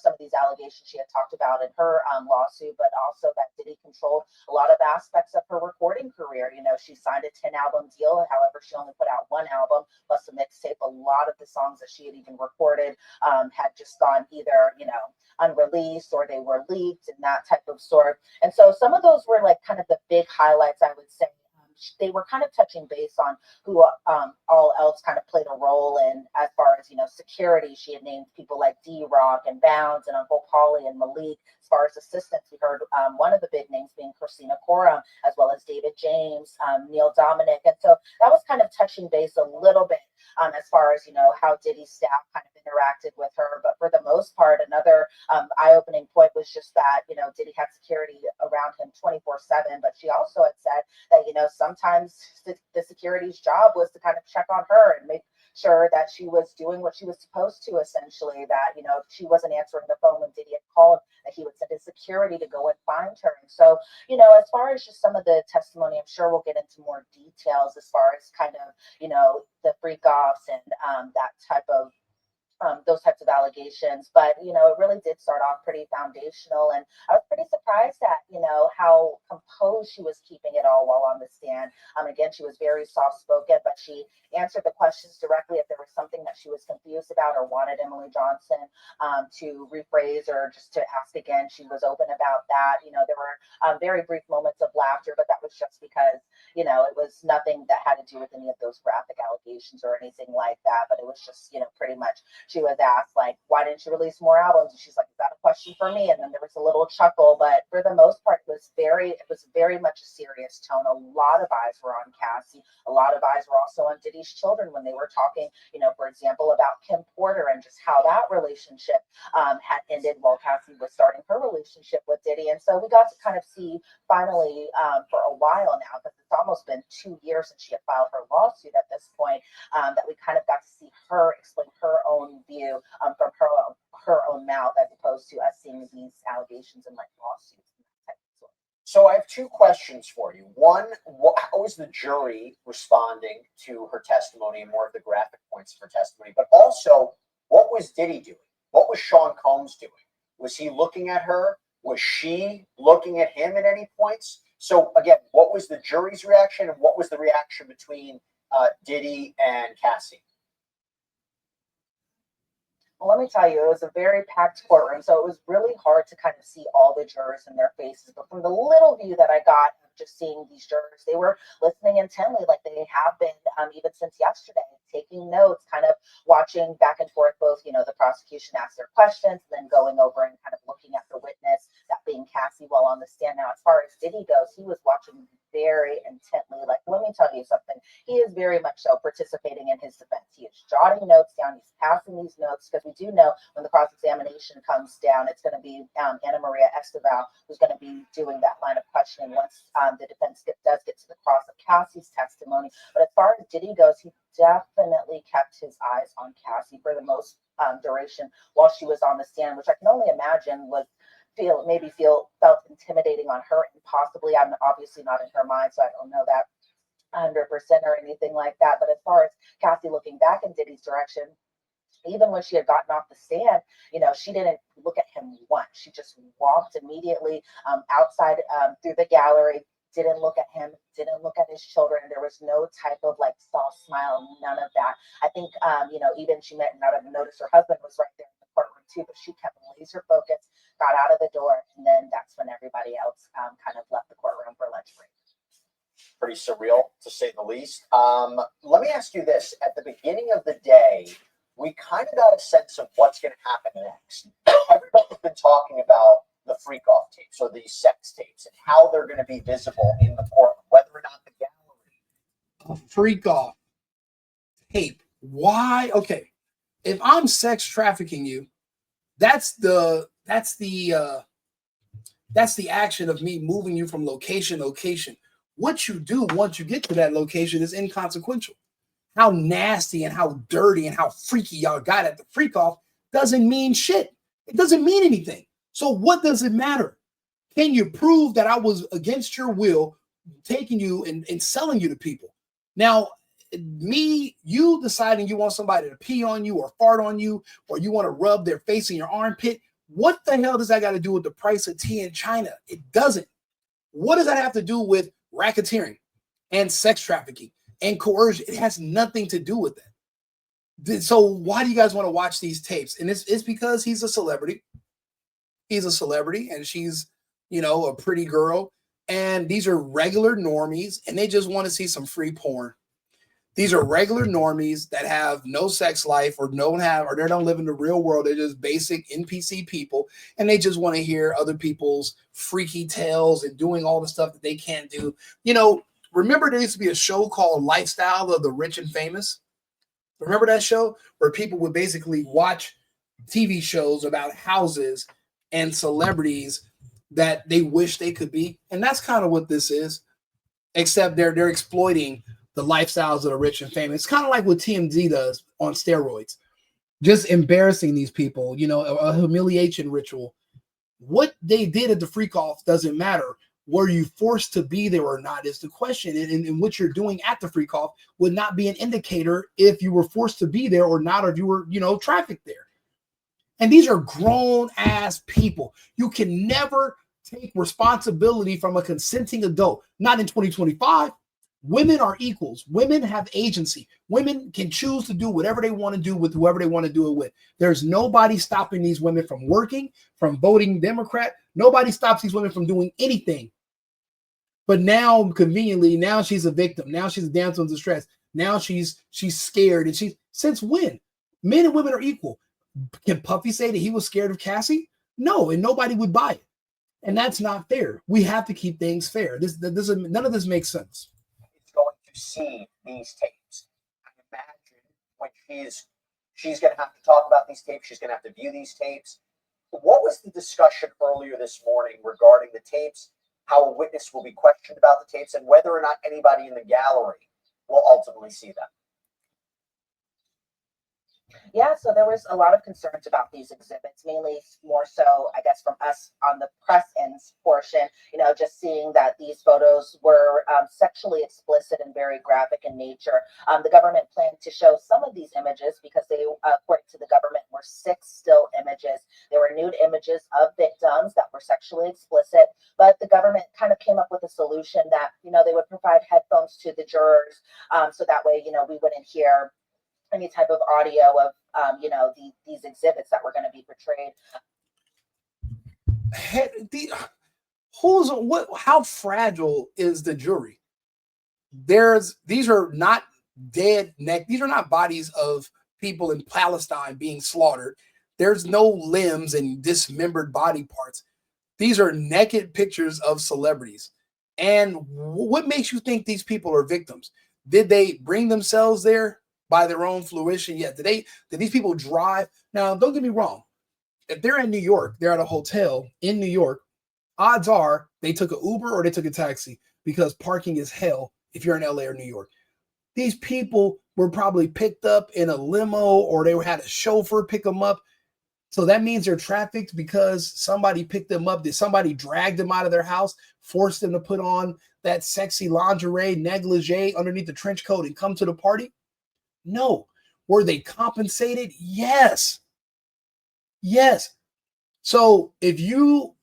some of these allegations she had talked about in her lawsuit, but also that Diddy controlled a lot of aspects of her recording career. She signed a 10-album deal. However, she only put out 1 album plus a mixtape. A lot of the songs that she had even recorded had just gone either, unreleased, or they were leaked and that type of sort. And so some of those were like kind of the big highlights, I would say. They were kind of touching base on who all else kind of played a role in, as far as, security. She had named people like D-Rock and Bounds and Uncle Paulie and Malik. As far as assistants, we heard one of the big names being Christina Coram, as well as David James, Neil Dominic. And so that was kind of touching base a little bit as far as, how Diddy's staff kind of interacted with her. But for the most part, another eye-opening point was just that, Diddy had security around him 24/7. But she also had said that, sometimes the security's job was to kind of check on her and make sure that she was doing what she was supposed to, essentially, that, if she wasn't answering the phone when Diddy had called, that he would send his security to go and find her. And so, as far as just some of the testimony, I'm sure we'll get into more details as far as kind of, the freak offs and that type of those types of allegations. But, it really did start off pretty foundational. And I was pretty surprised at, how composed she was keeping it all while on the stand. Again, she was very soft-spoken, but she answered the questions directly. If there was something that she was confused about or wanted Emily Johnson to rephrase or just to ask again, she was open about that. There were very brief moments of laughter, but that was just because, you know, it was nothing that had to do with any of those graphic allegations or anything like that. But it was just, you know, pretty much she was asked, like, why didn't you release more albums? And she's like, is that a question for me? And then there was a little chuckle. But for the most part, it was very much a serious tone. A lot of eyes were on Cassie. A lot of eyes were also on Diddy's children when they were talking, you know, for example, about Kim Porter and just how that relationship had ended while Cassie was starting her relationship with Diddy. And so we got to kind of see finally for a while now, because it's almost been 2 years since she had filed her lawsuit at this point, that we kind of got to see her explain her own view from her own mouth, as opposed to us seeing these allegations in like lawsuits. So I have two questions for you. One, how was the jury responding to her testimony and more of the graphic points of her testimony? But also, what was Diddy doing? What was Sean Combs doing? Was he looking at her? Was she looking at him at any points? So again, what was the jury's reaction and what was the reaction between Diddy and Cassie? Well, let me tell you, it was a very packed courtroom, so it was really hard to kind of see all the jurors in their faces. But from the little view that I got of just seeing these jurors, they were listening intently like they have been even since yesterday, taking notes, kind of watching back and forth, both, you know, the prosecution asked their questions, and then going over and kind of looking at the witness, that being Cassie, while on the stand. Now, as far as Diddy goes, he was watching very intently. Like, let me tell you something. He is very much so participating in his defense. He is jotting notes down. He's passing these notes, because we do know when the cross-examination comes down, it's going to be Ana Maria Estevao who's going to be doing that line of questioning once the defense does get to the cross of Cassie's testimony. But as far as Diddy goes, he definitely kept his eyes on Cassie for the most duration while she was on the stand, which I can only imagine was felt intimidating on her, and possibly, I'm obviously not in her mind, so I don't know that 100% or anything like that. But as far as Cassie looking back in Diddy's direction, even when she had gotten off the stand, you know, she didn't look at him once. She just walked immediately outside through the gallery, didn't look at him, didn't look at his children. There was no type of like soft smile, none of that. I think, you know, even she might not have noticed her husband was right there in the courtroom too, but she kept laser focused, got out of the door, and then that's when everybody else kind of left the courtroom for lunch break. Pretty surreal, to say the least. Let me ask you this. At the beginning of the day, we kind of got a sense of what's going to happen next. Everybody's been talking about the freak-off tapes, or these sex tapes, and how they're going to be visible in the courtroom, whether or not the gallery. A freak-off tape. Why? Okay, if I'm sex trafficking you, that's the action of me moving you from location to location. What you do once you get to that location is inconsequential. How nasty and how dirty and how freaky y'all got at the freak off doesn't mean shit. It doesn't mean anything. So what does it matter? Can you prove that I was against your will taking you and selling you to people? Now, you deciding you want somebody to pee on you or fart on you, or you want to rub their face in your armpit, what the hell does that got to do with the price of tea in China? It doesn't. What does that have to do with racketeering and sex trafficking and coercion? It has nothing to do with that. So why do you guys want to watch these tapes? And it's because he's a celebrity. He's a celebrity, and she's, you know, a pretty girl. And these are regular normies, and they just want to see some free porn. These are regular normies that have no sex life or they don't live in the real world. They're just basic NPC people, and they just want to hear other people's freaky tales and doing all the stuff that they can't do. You know, remember there used to be a show called Lifestyle of the Rich and Famous? Remember that show where people would basically watch TV shows about houses and celebrities that they wish they could be? And that's kind of what this is, except they're exploiting the lifestyles of the rich and famous. It's kind of like what TMZ does on steroids, just embarrassing these people, you know, a humiliation ritual. What they did at the freak off doesn't matter. Were you forced to be there or not is the question. And what you're doing at the freak off would not be an indicator if you were forced to be there or not, or if you were, you know, trafficked there. And these are grown ass people. You can never take responsibility from a consenting adult. Not in 2025. Women are equals. Women have agency. Women can choose to do whatever they want to do with whoever they want to do it with. There's nobody stopping these women from working, from voting Democrat. Nobody stops these women from doing anything. But now, conveniently, now she's a victim. Now she's a damsel in distress. Now she's scared. And since when? Men and women are equal. Can Puffy say that he was scared of Cassie? No, and nobody would buy it. And that's not fair. We have to keep things fair. None of this makes sense. It's going to see these tapes. I imagine when she's going to have to talk about these tapes. She's going to have to view these tapes. What was the discussion earlier this morning regarding the tapes, how a witness will be questioned about the tapes, and whether or not anybody in the gallery will ultimately see them? Yeah, so there was a lot of concerns about these exhibits, mainly more so, I guess, from us on the press ends portion, just seeing that these photos were sexually explicit and very graphic in nature. The government planned to show some of these images because they, according to the government, were 6 still images. They were nude images of victims that were sexually explicit, but the government kind of came up with a solution that, they would provide headphones to the jurors, so that way, we wouldn't hear any type of audio of these exhibits that were going to be portrayed. How fragile is the jury? These are not dead neck. These are not bodies of people in Palestine being slaughtered. There's no limbs and dismembered body parts. These are naked pictures of celebrities. And what makes you think these people are victims? Did they bring themselves there by their own fruition? Yeah. Did these people drive? Now, don't get me wrong. If they're in New York, they're at a hotel in New York, odds are they took an Uber or they took a taxi, because parking is hell if you're in LA or New York. These people were probably picked up in a limo, or they had a chauffeur pick them up. So that means they're trafficked because somebody picked them up. Did somebody drag them out of their house, forced them to put on that sexy lingerie, negligee underneath the trench coat and come to the party? No. Were they compensated? Yes. Yes. So if you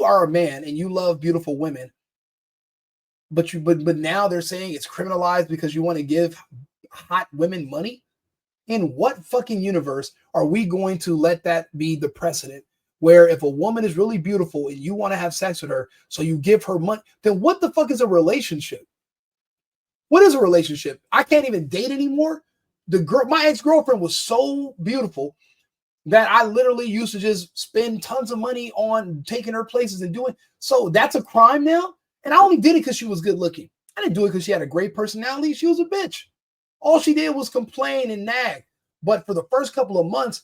are a man and you love beautiful women, but now they're saying it's criminalized because you want to give hot women money, in what fucking universe are we going to let that be the precedent? Where if a woman is really beautiful and you want to have sex with her, so you give her money, then what the fuck is a relationship? What is a relationship? I can't even date anymore. My ex-girlfriend was so beautiful that I literally used to just spend tons of money on taking her places and doing. So that's a crime now. And I only did it because she was good looking. I didn't do it because she had a great personality. She was a bitch. All she did was complain and nag. But for the first couple of months,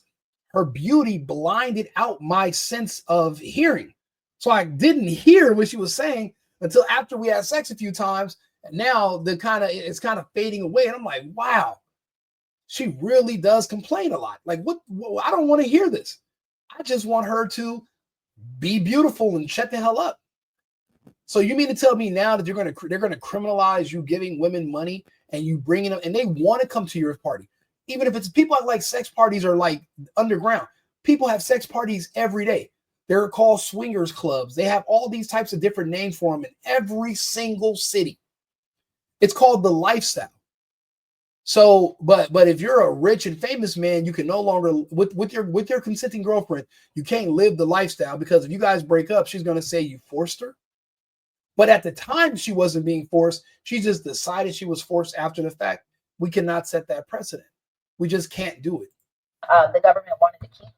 her beauty blinded out my sense of hearing. So I didn't hear what she was saying until after we had sex a few times. And now it's kind of fading away. And I'm like, wow, she really does complain a lot. Like, what? I don't want to hear this. I just want her to be beautiful and shut the hell up. So you mean to tell me now that they're going to criminalize you giving women money and you bringing them, and they want to come to your party? Even if it's people like sex parties are like underground. People have sex parties every day. They're called swingers clubs. They have all these types of different names for them in every single city. It's called the lifestyle. So, but if you're a rich and famous man, you can no longer with your consenting girlfriend, you can't live the lifestyle, because if you guys break up, she's going to say you forced her. But at the time, she wasn't being forced. She just decided she was forced after the fact. We cannot set that precedent. We just can't do it. The government wanted to keep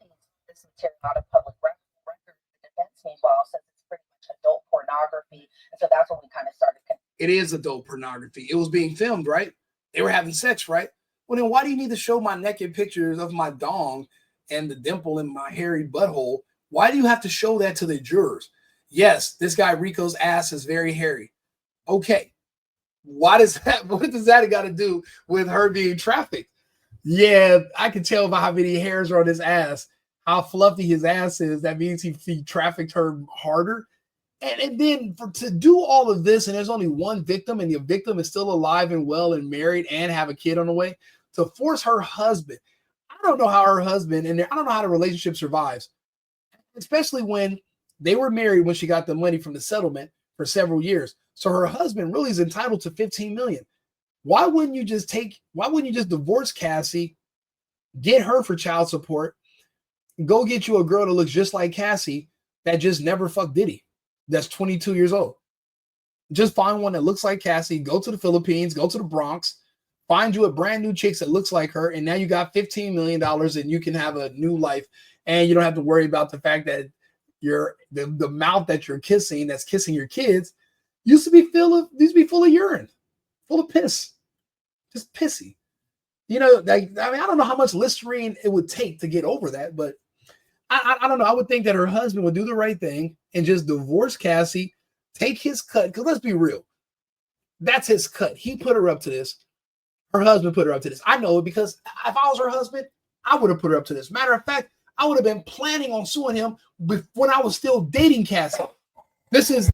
this material out of public record. The defense, meanwhile, says it's pretty much adult pornography. And so that's when we kind of started. It is adult pornography. It was being filmed, right? They were having sex, right? Well, then why do you need to show my naked pictures of my dong and the dimple in my hairy butthole? Why do you have to show that to the jurors? Yes, this guy Rico's ass is very hairy. Okay. What does that got to do with her being trafficked? Yeah, I can tell by how many hairs are on his ass, how fluffy his ass is. That means he trafficked her harder. And then to do all of this, and there's only one victim, and the victim is still alive and well and married and have a kid on the way, to force her husband. I don't know how her husband, and I don't know how the relationship survives, especially when they were married when she got the money from the settlement for several years. So her husband really is entitled to $15 million. Why wouldn't you just divorce Cassie, get her for child support, go get you a girl that looks just like Cassie that just never fucked Diddy, that's 22 years old? Just find one that looks like Cassie, go to the Philippines, go to the Bronx, find you a brand new chick that looks like her, and now you got $15 million and you can have a new life. And you don't have to worry about the fact that the mouth that you're kissing, that's kissing your kids, used to be full of urine, full of piss, just pissy. You know, like, I mean, I don't know how much Listerine it would take to get over that, but I don't know. I would think that her husband would do the right thing and just divorce Cassie, take his cut. Because let's be real, that's his cut. He put her up to this. Her husband put her up to this. I know it because if I was her husband, I would have put her up to this. Matter of fact, I would have been planning on suing him when I was still dating Cassie. This is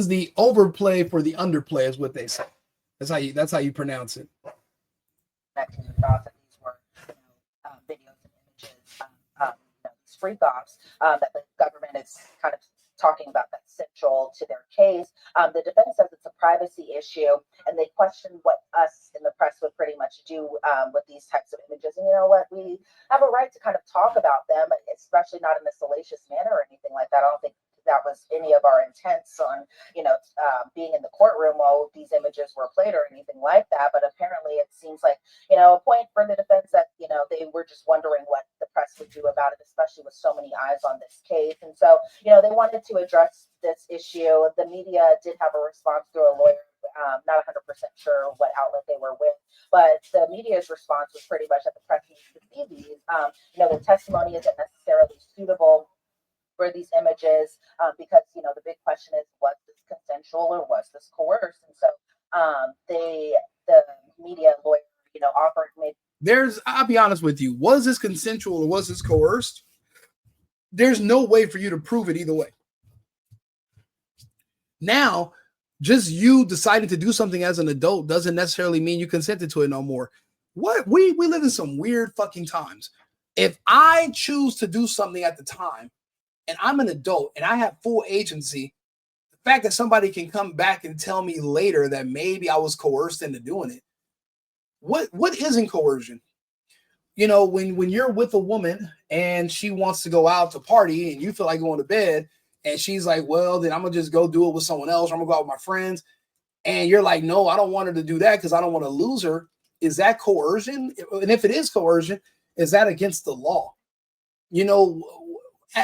the overplay for the underplay, is what they say. That's how you pronounce it. Connecting the dots that these were, videos and images, these freak offs that the government is kind of talking about that's central to their case. The defense says it's a privacy issue, and they question what us in the press would pretty much do with these types of images. And you know what? We have a right to kind of talk about them, especially not in a salacious manner or anything like that. I don't think that was any of our intents on, being in the courtroom while these images were played or anything like that. But apparently it seems like, a point for the defense that, they were just wondering what the press would do about it, especially with so many eyes on this case. And so, they wanted to address this issue. The media did have a response through a lawyer. Not 100% sure what outlet they were with, but the media's response was pretty much that the press needs to see these. The testimony isn't necessarily suitable for these images because the big question is, was this consensual or was this coerced? And so the media lawyer offered maybe I'll be honest with you, was this consensual or was this coerced? There's no way for you to prove it either way. Now, just you deciding to do something as an adult doesn't necessarily mean you consented to it no more. What we live in some weird fucking times. If I choose to do something at the time and I'm an adult and I have full agency, the fact that somebody can come back and tell me later that maybe I was coerced into doing it. What isn't coercion? When you're with a woman and she wants to go out to party and you feel like going to bed and she's like, well, then I'm going to just go do it with someone else. Or I'm going to go out with my friends. And you're like, no, I don't want her to do that because I don't want to lose her. Is that coercion? And if it is coercion, is that against the law?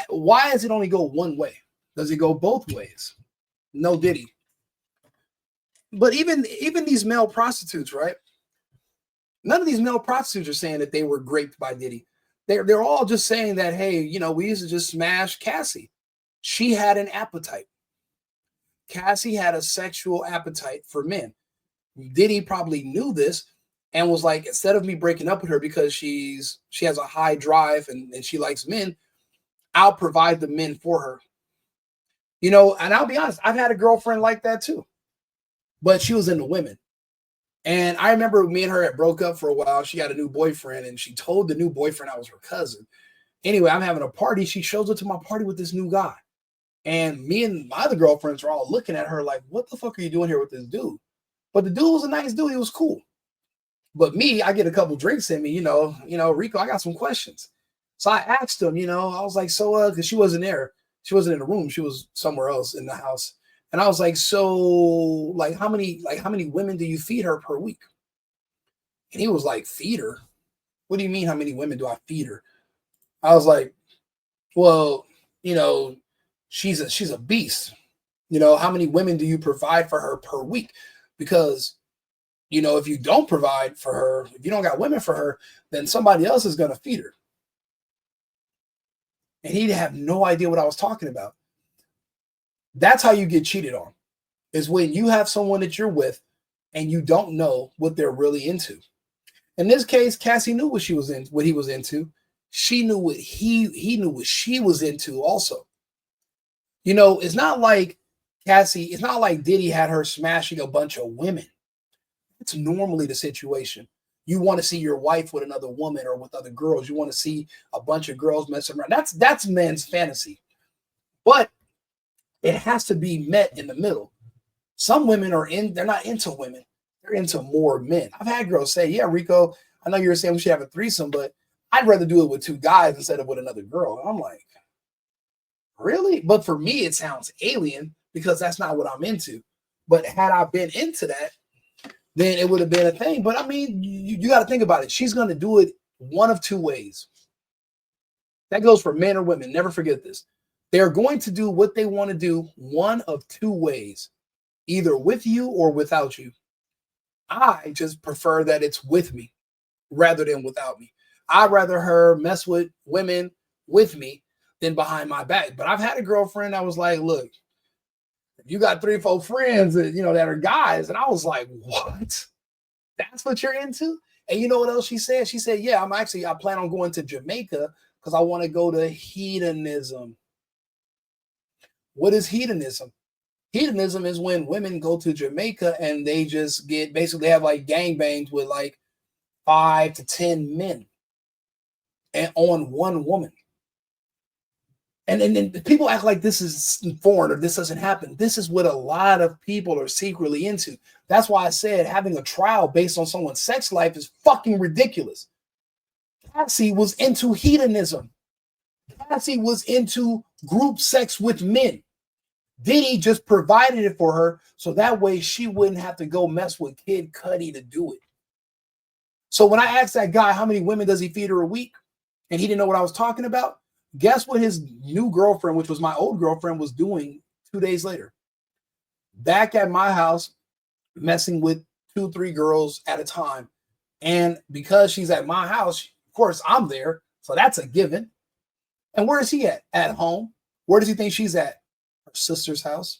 Why does it only go one way? Does it go both ways? No Diddy. But even these male prostitutes, right? None of these male prostitutes are saying that they were raped by Diddy. They're all just saying that, hey, we used to just smash Cassie. She had an appetite. Cassie had a sexual appetite for men. Diddy probably knew this and was like, instead of me breaking up with her because she has a high drive and she likes men, I'll provide the men for her. And I'll be honest, I've had a girlfriend like that too, but she was into women. And I remember me and her had broke up for a while. She got a new boyfriend and she told the new boyfriend I was her cousin. Anyway, I'm having a party. She shows up to my party with this new guy. And me and my other girlfriends were all looking at her like, what the fuck are you doing here with this dude? But the dude was a nice dude. He was cool. But me, I get a couple drinks in me, Rico, I got some questions. So I asked him, I was like, so, because she wasn't there. She wasn't in the room. She was somewhere else in the house. And I was like, so, like, how many women do you feed her per week? And he was like, feed her? What do you mean, how many women do I feed her? I was like, well, she's a beast. How many women do you provide for her per week? Because, if you don't provide for her, if you don't got women for her, then somebody else is going to feed her. And he'd have no idea what I was talking about. That's how you get cheated on, is when you have someone that you're with and you don't know what they're really into. In this case, Cassie knew what he was into. She knew what he knew what she was into also. It's not like Diddy had her smashing a bunch of women. It's normally the situation. You want to see your wife with another woman or with other girls. You want to see a bunch of girls messing around. That's men's fantasy. But it has to be met in the middle. Some women they're not into women. They're into more men. I've had girls say, yeah, Rico, I know you're saying we should have a threesome, but I'd rather do it with two guys instead of with another girl. And I'm like, really? But for me, it sounds alien because that's not what I'm into. But had I been into that, then it would have been a thing. But I mean, you got to think about it. She's going to do it one of two ways. That goes for men or women. Never forget this. They're going to do what they want to do one of two ways, either with you or without you. I just prefer that it's with me rather than without me. I'd rather her mess with women with me than behind my back. But I've had a girlfriend that was like, look, you got 3 or 4 friends that, you know, that are guys. And I was like, what? That's what you're into? And you know what else she said? She said, yeah, I plan on going to Jamaica because I want to go to hedonism. What is hedonism? Hedonism is when women go to Jamaica and they just get, basically have like gangbangs with like 5 to 10 men and on one woman. And then people act like this is foreign or this doesn't happen. This is what a lot of people are secretly into. That's why I said having a trial based on someone's sex life is fucking ridiculous. Cassie was into hedonism. Cassie was into group sex with men. Diddy just provided it for her so that way she wouldn't have to go mess with Kid Cudi to do it. So when I asked that guy how many women does he feed her a week, and he didn't know what I was talking about, guess what his new girlfriend, which was my old girlfriend, was doing 2 days later? Back at my house, messing with 2, 3 girls at a time. And because she's at my house, of course, I'm there. So that's a given. And where is he at? At home. Where does he think she's at? Her sister's house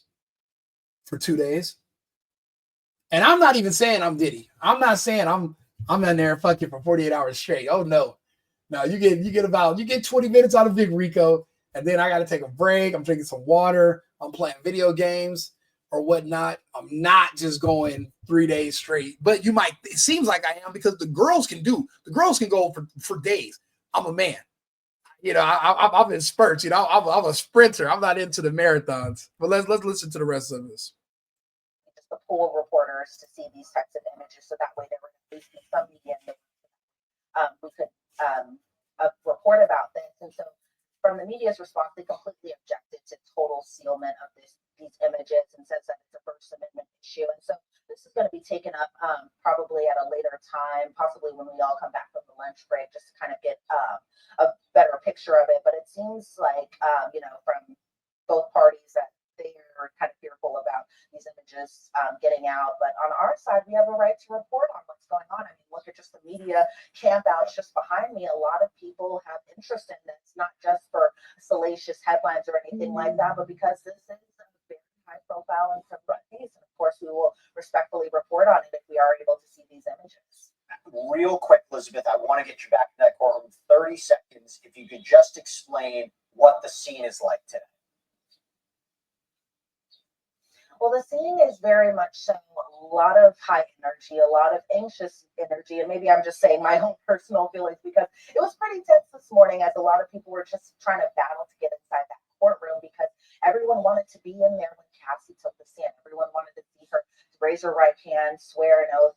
for 2 days. And I'm not even saying I'm Diddy. I'm not saying I'm in there fucking for 48 hours straight. Oh no. No, you get 20 minutes out of Big Rico, and then I got to take a break. I'm drinking some water. I'm playing video games or whatnot. I'm not just going 3 days straight. But it seems like I am because the girls can go for days. I'm a man. You know, I'm in spurts. You know, I'm a sprinter. I'm not into the marathons. But let's listen to the rest of this. Just to pull reporters to see these types of images, so that way there would at least be some media who could report about this. And so from the media's response, they completely objected to total sealment of these images and says that it's a First Amendment issue. And so this is going to be taken up probably at a later time, possibly when we all come back from the lunch break, just to kind of get a better picture of it. But it seems like, from both parties that they are kind of fearful about these images getting out. But on our side, we have a right to report on what's going on. I mean, look at just the media camp out just behind me. A lot of people have interest in this, not just for salacious headlines or anything like that, but because this is a very high profile and criminal case. And of course, we will respectfully report on it if we are able to see these images. Real quick, Elizabeth, I want to get you back to that courtroom. 30 seconds. If you could just explain what the scene is like today. Well, the scene is very much so a lot of high energy, a lot of anxious energy, and maybe I'm just saying my own personal feelings because it was pretty tense this morning as a lot of people were just trying to battle to get inside that courtroom because everyone wanted to be in there when Cassie took the stand. Everyone wanted to see her raise her right hand, swear an oath,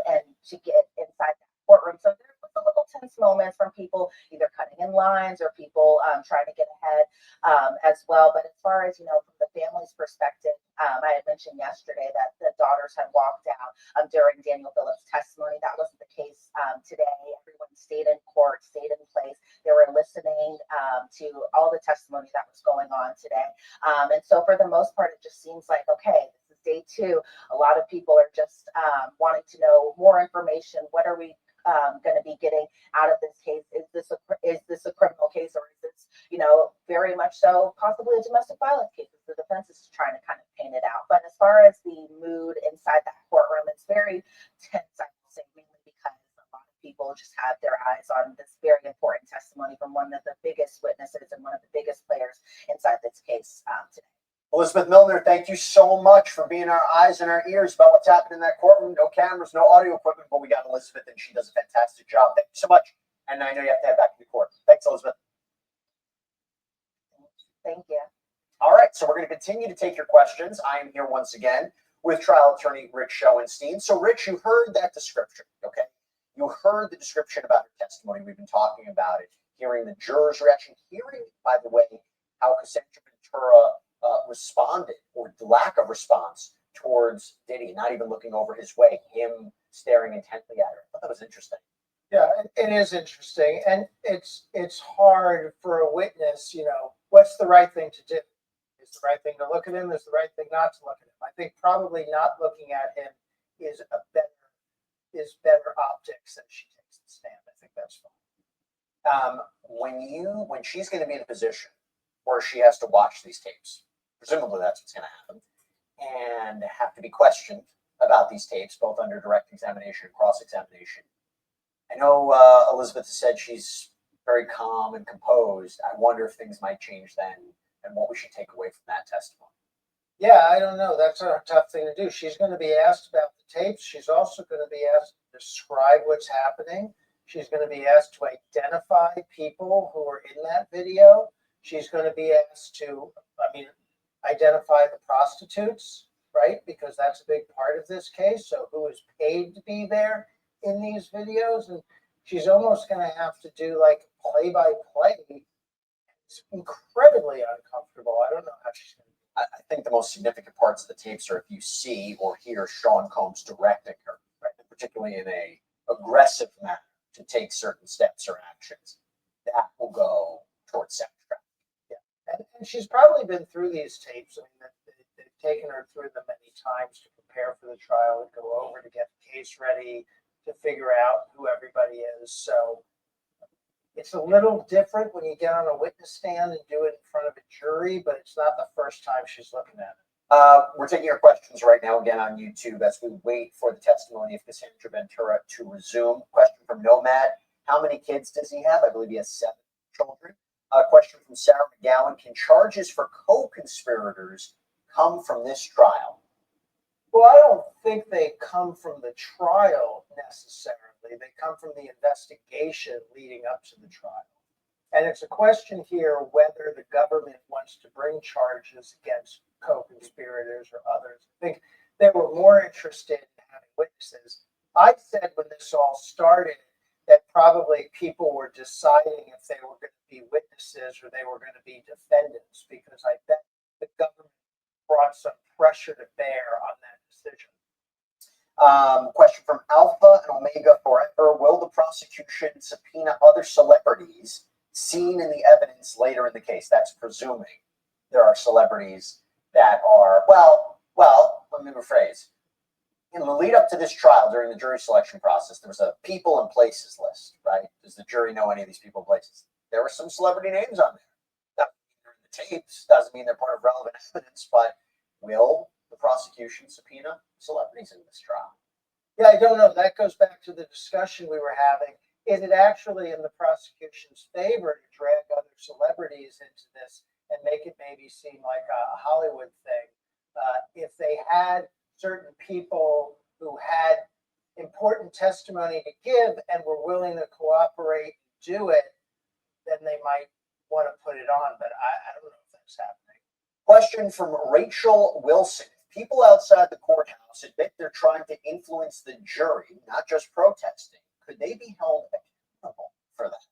and to get inside that courtroom. So there was a little tense moments from people either cutting in lines or people trying to get ahead as well. But as far as, from the family's perspective, I had mentioned yesterday that the daughters had walked out during Daniel Phillips' testimony. That wasn't the case today. Everyone stayed in court, stayed in place. They were listening to all the testimony that was going on today. And so for the most part, it just seems like, okay, this is day 2. A lot of people are just wanting to know more information. What are we going to be getting out of this case? Is this a criminal case, or is this, very much so possibly a domestic violence case? The defense is trying to kind of paint it out. But as far as the mood inside that courtroom, it's very tense, I will say, mainly because a lot of people just have their eyes on this very important testimony from one of the biggest witnesses and one of the biggest players inside this case today. Elizabeth Milner, thank you so much for being our eyes and our ears about what's happening in that courtroom. No cameras, no audio equipment, but we got Elizabeth, and she does a fantastic job. Thank you so much. And I know you have to head back to the court. Thanks, Elizabeth. Thank you. All right, so we're going to continue to take your questions. I am here once again with trial attorney Rich Schoenstein. So, Rich, you heard that description, okay? You heard the description about her testimony. We've been talking about it, hearing the jurors' reaction, hearing, by the way, how Cassandra Ventura responded, or lack of response towards Diddy, not even looking over his way, him staring intently at her. I thought that was interesting. Yeah, it is interesting, and it's hard for a witness. What's the right thing to do? Is the right thing to look at him? Is the right thing not to look at him? I think probably not looking at him is better optics than she takes the stand. I think that's fine. When she's going to be in a position where she has to watch these tapes, presumably that's what's going to happen, and have to be questioned about these tapes, both under direct examination and cross-examination. I know Elizabeth has said she's very calm and composed. I wonder if things might change then, and what we should take away from that testimony. Yeah, I don't know. That's a tough thing to do. She's going to be asked about the tapes. She's also going to be asked to describe what's happening. She's going to be asked to identify people who are in that video. She's going to be asked to, identify the prostitutes, right? Because that's a big part of this case. So who is paid to be there in these videos? And she's almost going to have to do like play-by-play. It's incredibly uncomfortable. I don't know how she's going to do it. I think the most significant parts of the tapes are if you see or hear Sean Combs directing her, right? Particularly in a aggressive manner to take certain steps or actions. That will go towards sex trafficking. And she's probably been through these tapes. They've taken her through them many times to prepare for the trial and go over to get the case ready, to figure out who everybody is. So it's a little different when you get on a witness stand and do it in front of a jury, but it's not the first time she's looking at it. We're taking your questions right now again on YouTube as we wait for the testimony of Cassandra Ventura to resume. Question from Nomad. How many kids does he have? I believe he has 7 children. Question from Sarah McGowan. Can charges for co-conspirators come from this trial? Well, I don't think they come from the trial necessarily. They come from the investigation leading up to the trial. And it's a question here whether the government wants to bring charges against co-conspirators or others. I think they were more interested in having witnesses. I said when this all started that probably people were deciding if they were going to be witnesses or they were going to be defendants, because I bet the government brought some pressure to bear on that decision. Question from Alpha and Omega Forever. Will the prosecution subpoena other celebrities seen in the evidence later in the case? That's presuming there are celebrities that are, well, let me rephrase. In the lead up to this trial, during the jury selection process, there was a people and places list, right? Does the jury know any of these people and places? There were some celebrity names on there. Doesn't mean they're in the tapes, doesn't mean they're part of relevant evidence, but will the prosecution subpoena celebrities in this trial? Yeah, I don't know. That goes back to the discussion we were having. Is it actually in the prosecution's favor to drag other celebrities into this and make it maybe seem like a Hollywood thing? If they had certain people who had important testimony to give and were willing to cooperate and do it, then they might want to put it on. But I don't know if that's happening. Question from Rachel Wilson. People outside the courthouse admit they're trying to influence the jury, not just protesting. Could they be held accountable for that?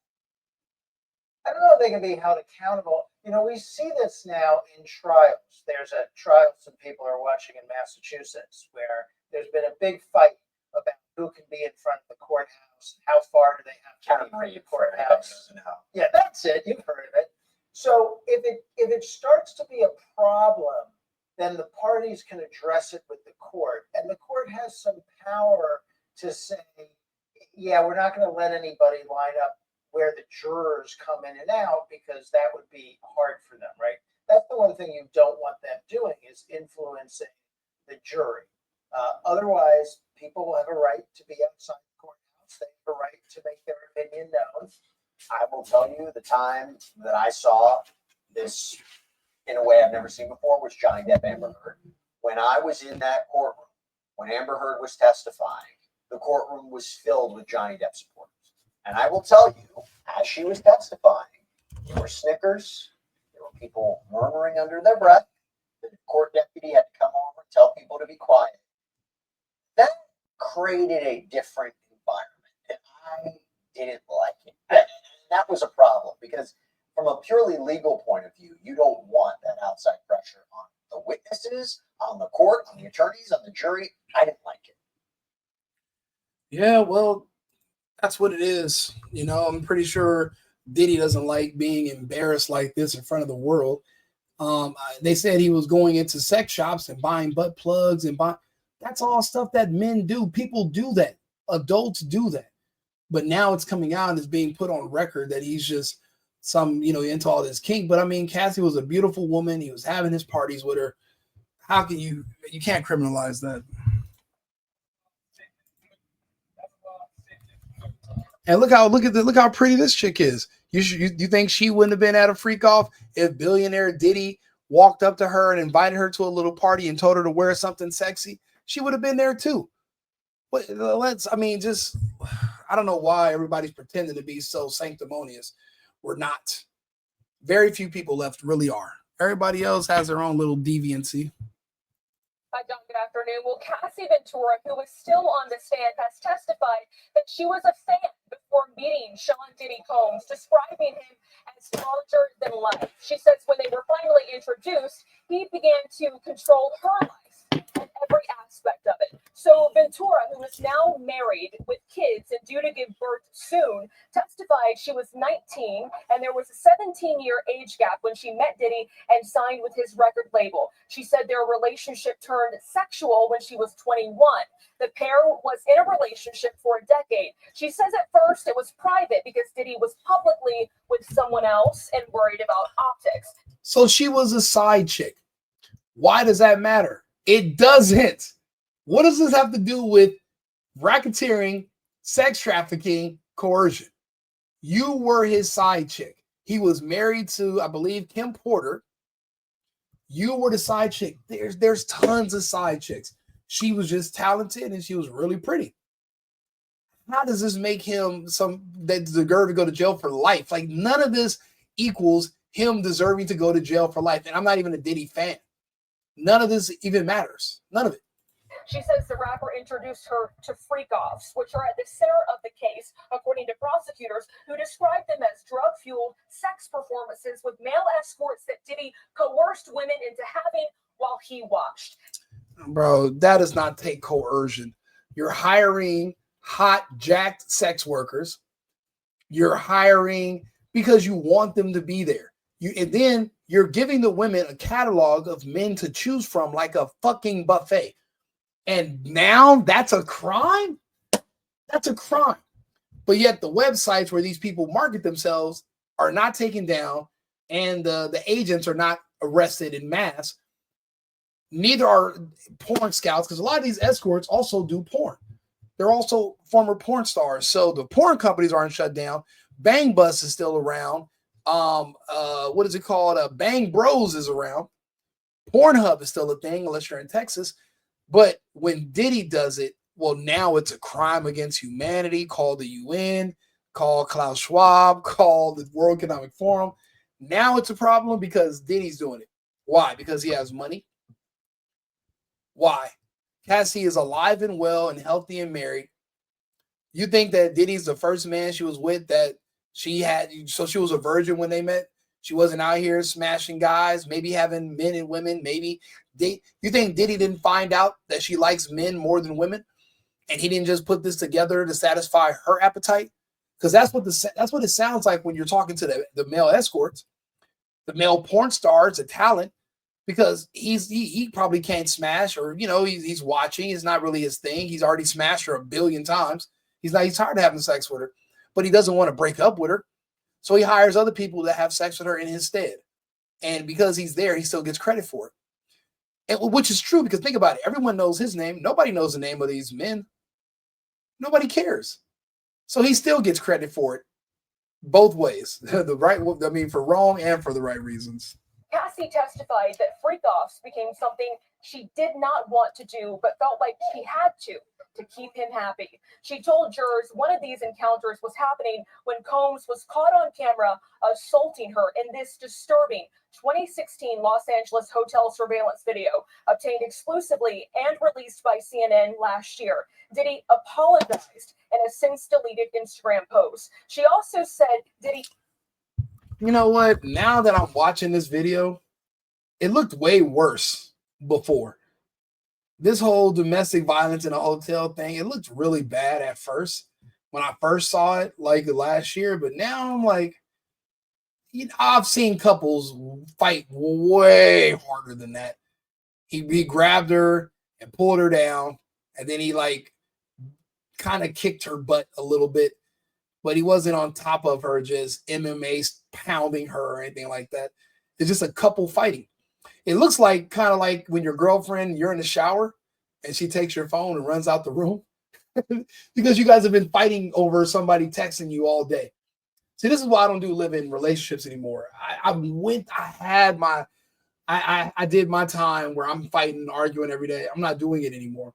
I don't know if they can be held accountable. We see this now in trials. There's a trial some people are watching in Massachusetts where there's been a big fight about who can be in front of the courthouse, how far do they have to be from the courthouse. Yeah, that's it. You've heard of it. So if it starts to be a problem, then the parties can address it with the court. And the court has some power to say, yeah, we're not going to let anybody line up where the jurors come in and out, because that would be hard for them, right? That's the one thing you don't want them doing, is influencing the jury. Otherwise, people will have a right to be outside the courthouse. They have a right to make their opinion known. I will tell you, the time that I saw this in a way I've never seen before was Johnny Depp Amber Heard. When I was in that courtroom, when Amber Heard was testifying, the courtroom was filled with Johnny Depp supporters. And I will tell you, as she was testifying, there were snickers, there were people murmuring under their breath. The court deputy had to come over and tell people to be quiet. That created a different environment, and I didn't like it. And that was a problem, because from a purely legal point of view, you don't want that outside pressure on the witnesses, on the court, on the attorneys, on the jury. I didn't like it. Yeah, well, that's what it is. You know, I'm pretty sure Diddy doesn't like being embarrassed like this in front of the world. They said he was going into sex shops and buying butt plugs and that's all stuff that men do. People do that. Adults do that. But now it's coming out and it's being put on record that he's just some, into all this kink. But I mean, Cassie was a beautiful woman. He was having his parties with her. How can you can't criminalize that. And look how pretty this chick is. You think she wouldn't have been at a freak off if billionaire Diddy walked up to her and invited her to a little party and told her to wear something sexy? She would have been there too. But I don't know why everybody's pretending to be so sanctimonious. We're not. Very few people left really are. Everybody else has their own little deviancy. Hi, John. Good afternoon. Well, Cassie Ventura, who is still on the stand, has testified that she was a fan before meeting Sean Diddy Combs, describing him as larger than life. She says when they were finally introduced, he began to control her life and every aspect of it. So Ventura, who is now married with kids and due to give birth soon, testified she was 19 and there was a 17-year age gap when she met Diddy and signed with his record label. She said their relationship turned sexual when she was 21. The pair was in a relationship for a decade. She says at first it was private because Diddy was publicly with someone else and worried about optics. So she was a side chick. Why does that matter? It doesn't. What does this have to do with racketeering, sex trafficking, coercion? You were his side chick. He was married to, I believe, Kim Porter. You were the side chick. There's tons of side chicks. She was just talented and she was really pretty. How does this make him that deserve to go to jail for life? Like none of this equals him deserving to go to jail for life. And I'm not even a Diddy fan. None of this even matters. None of it. She says the rapper introduced her to freak-offs, which are at the center of the case, according to prosecutors, who described them as drug-fueled sex performances with male escorts that Diddy coerced women into having while he watched. Bro, that does not take coercion. You're hiring hot, jacked sex workers. You're hiring because you want them to be there. And then you're giving the women a catalog of men to choose from like a fucking buffet. And now that's a crime? That's a crime. But yet the websites where these people market themselves are not taken down and the agents are not arrested in mass. Neither are porn scouts because a lot of these escorts also do porn. They're also former porn stars. So the porn companies aren't shut down. Bang Bus is still around. What is it called? Bang Bros is around. Pornhub is still a thing unless you're in Texas. But when Diddy does it, well, now it's a crime against humanity. Call the UN, call Klaus Schwab, call the World Economic Forum. Now it's a problem because Diddy's doing it. Why? Because he has money. Why? Cassie is alive and well and healthy and married. You think that Diddy's the first man she was with that she had, so she was a virgin when they met? She wasn't out here smashing guys, maybe having men and women, maybe. You think Diddy didn't find out that she likes men more than women? And he didn't just put this together to satisfy her appetite? Because that's what it sounds like when you're talking to the male escorts, the male porn stars, the talent, because he probably can't smash, or he's watching. It's not really his thing. He's already smashed her 1 billion times. He's tired of having sex with her, but he doesn't want to break up with her. So he hires other people to have sex with her in his stead. And because he's there, he still gets credit for it. And which is true, because think about it. Everyone knows his name. Nobody knows the name of these men. Nobody cares. So he still gets credit for it both ways. For wrong and for the right reasons. Cassie testified that freak-offs became something she did not want to do, but felt like she had to keep him happy. She told jurors one of these encounters was happening when Combs was caught on camera assaulting her in this disturbing 2016 Los Angeles hotel surveillance video, obtained exclusively and released by CNN last year. Diddy apologized in a since deleted Instagram post. She also said Diddy... You know what? Now that I'm watching this video, it looked way worse before. This whole domestic violence in a hotel thing, it looked really bad at first when I first saw it, like last year. But now I'm like, I've seen couples fight way harder than that. He grabbed her and pulled her down, and then he like kind of kicked her butt a little bit, but he wasn't on top of her, just MMA pounding her or anything like that. It's just a couple fighting. It looks like kind of like when your girlfriend, you're in the shower and she takes your phone and runs out the room because you guys have been fighting over somebody texting you all day. See, this is why I don't do live-in relationships anymore. I did my time where I'm fighting and arguing every day. I'm not doing it anymore.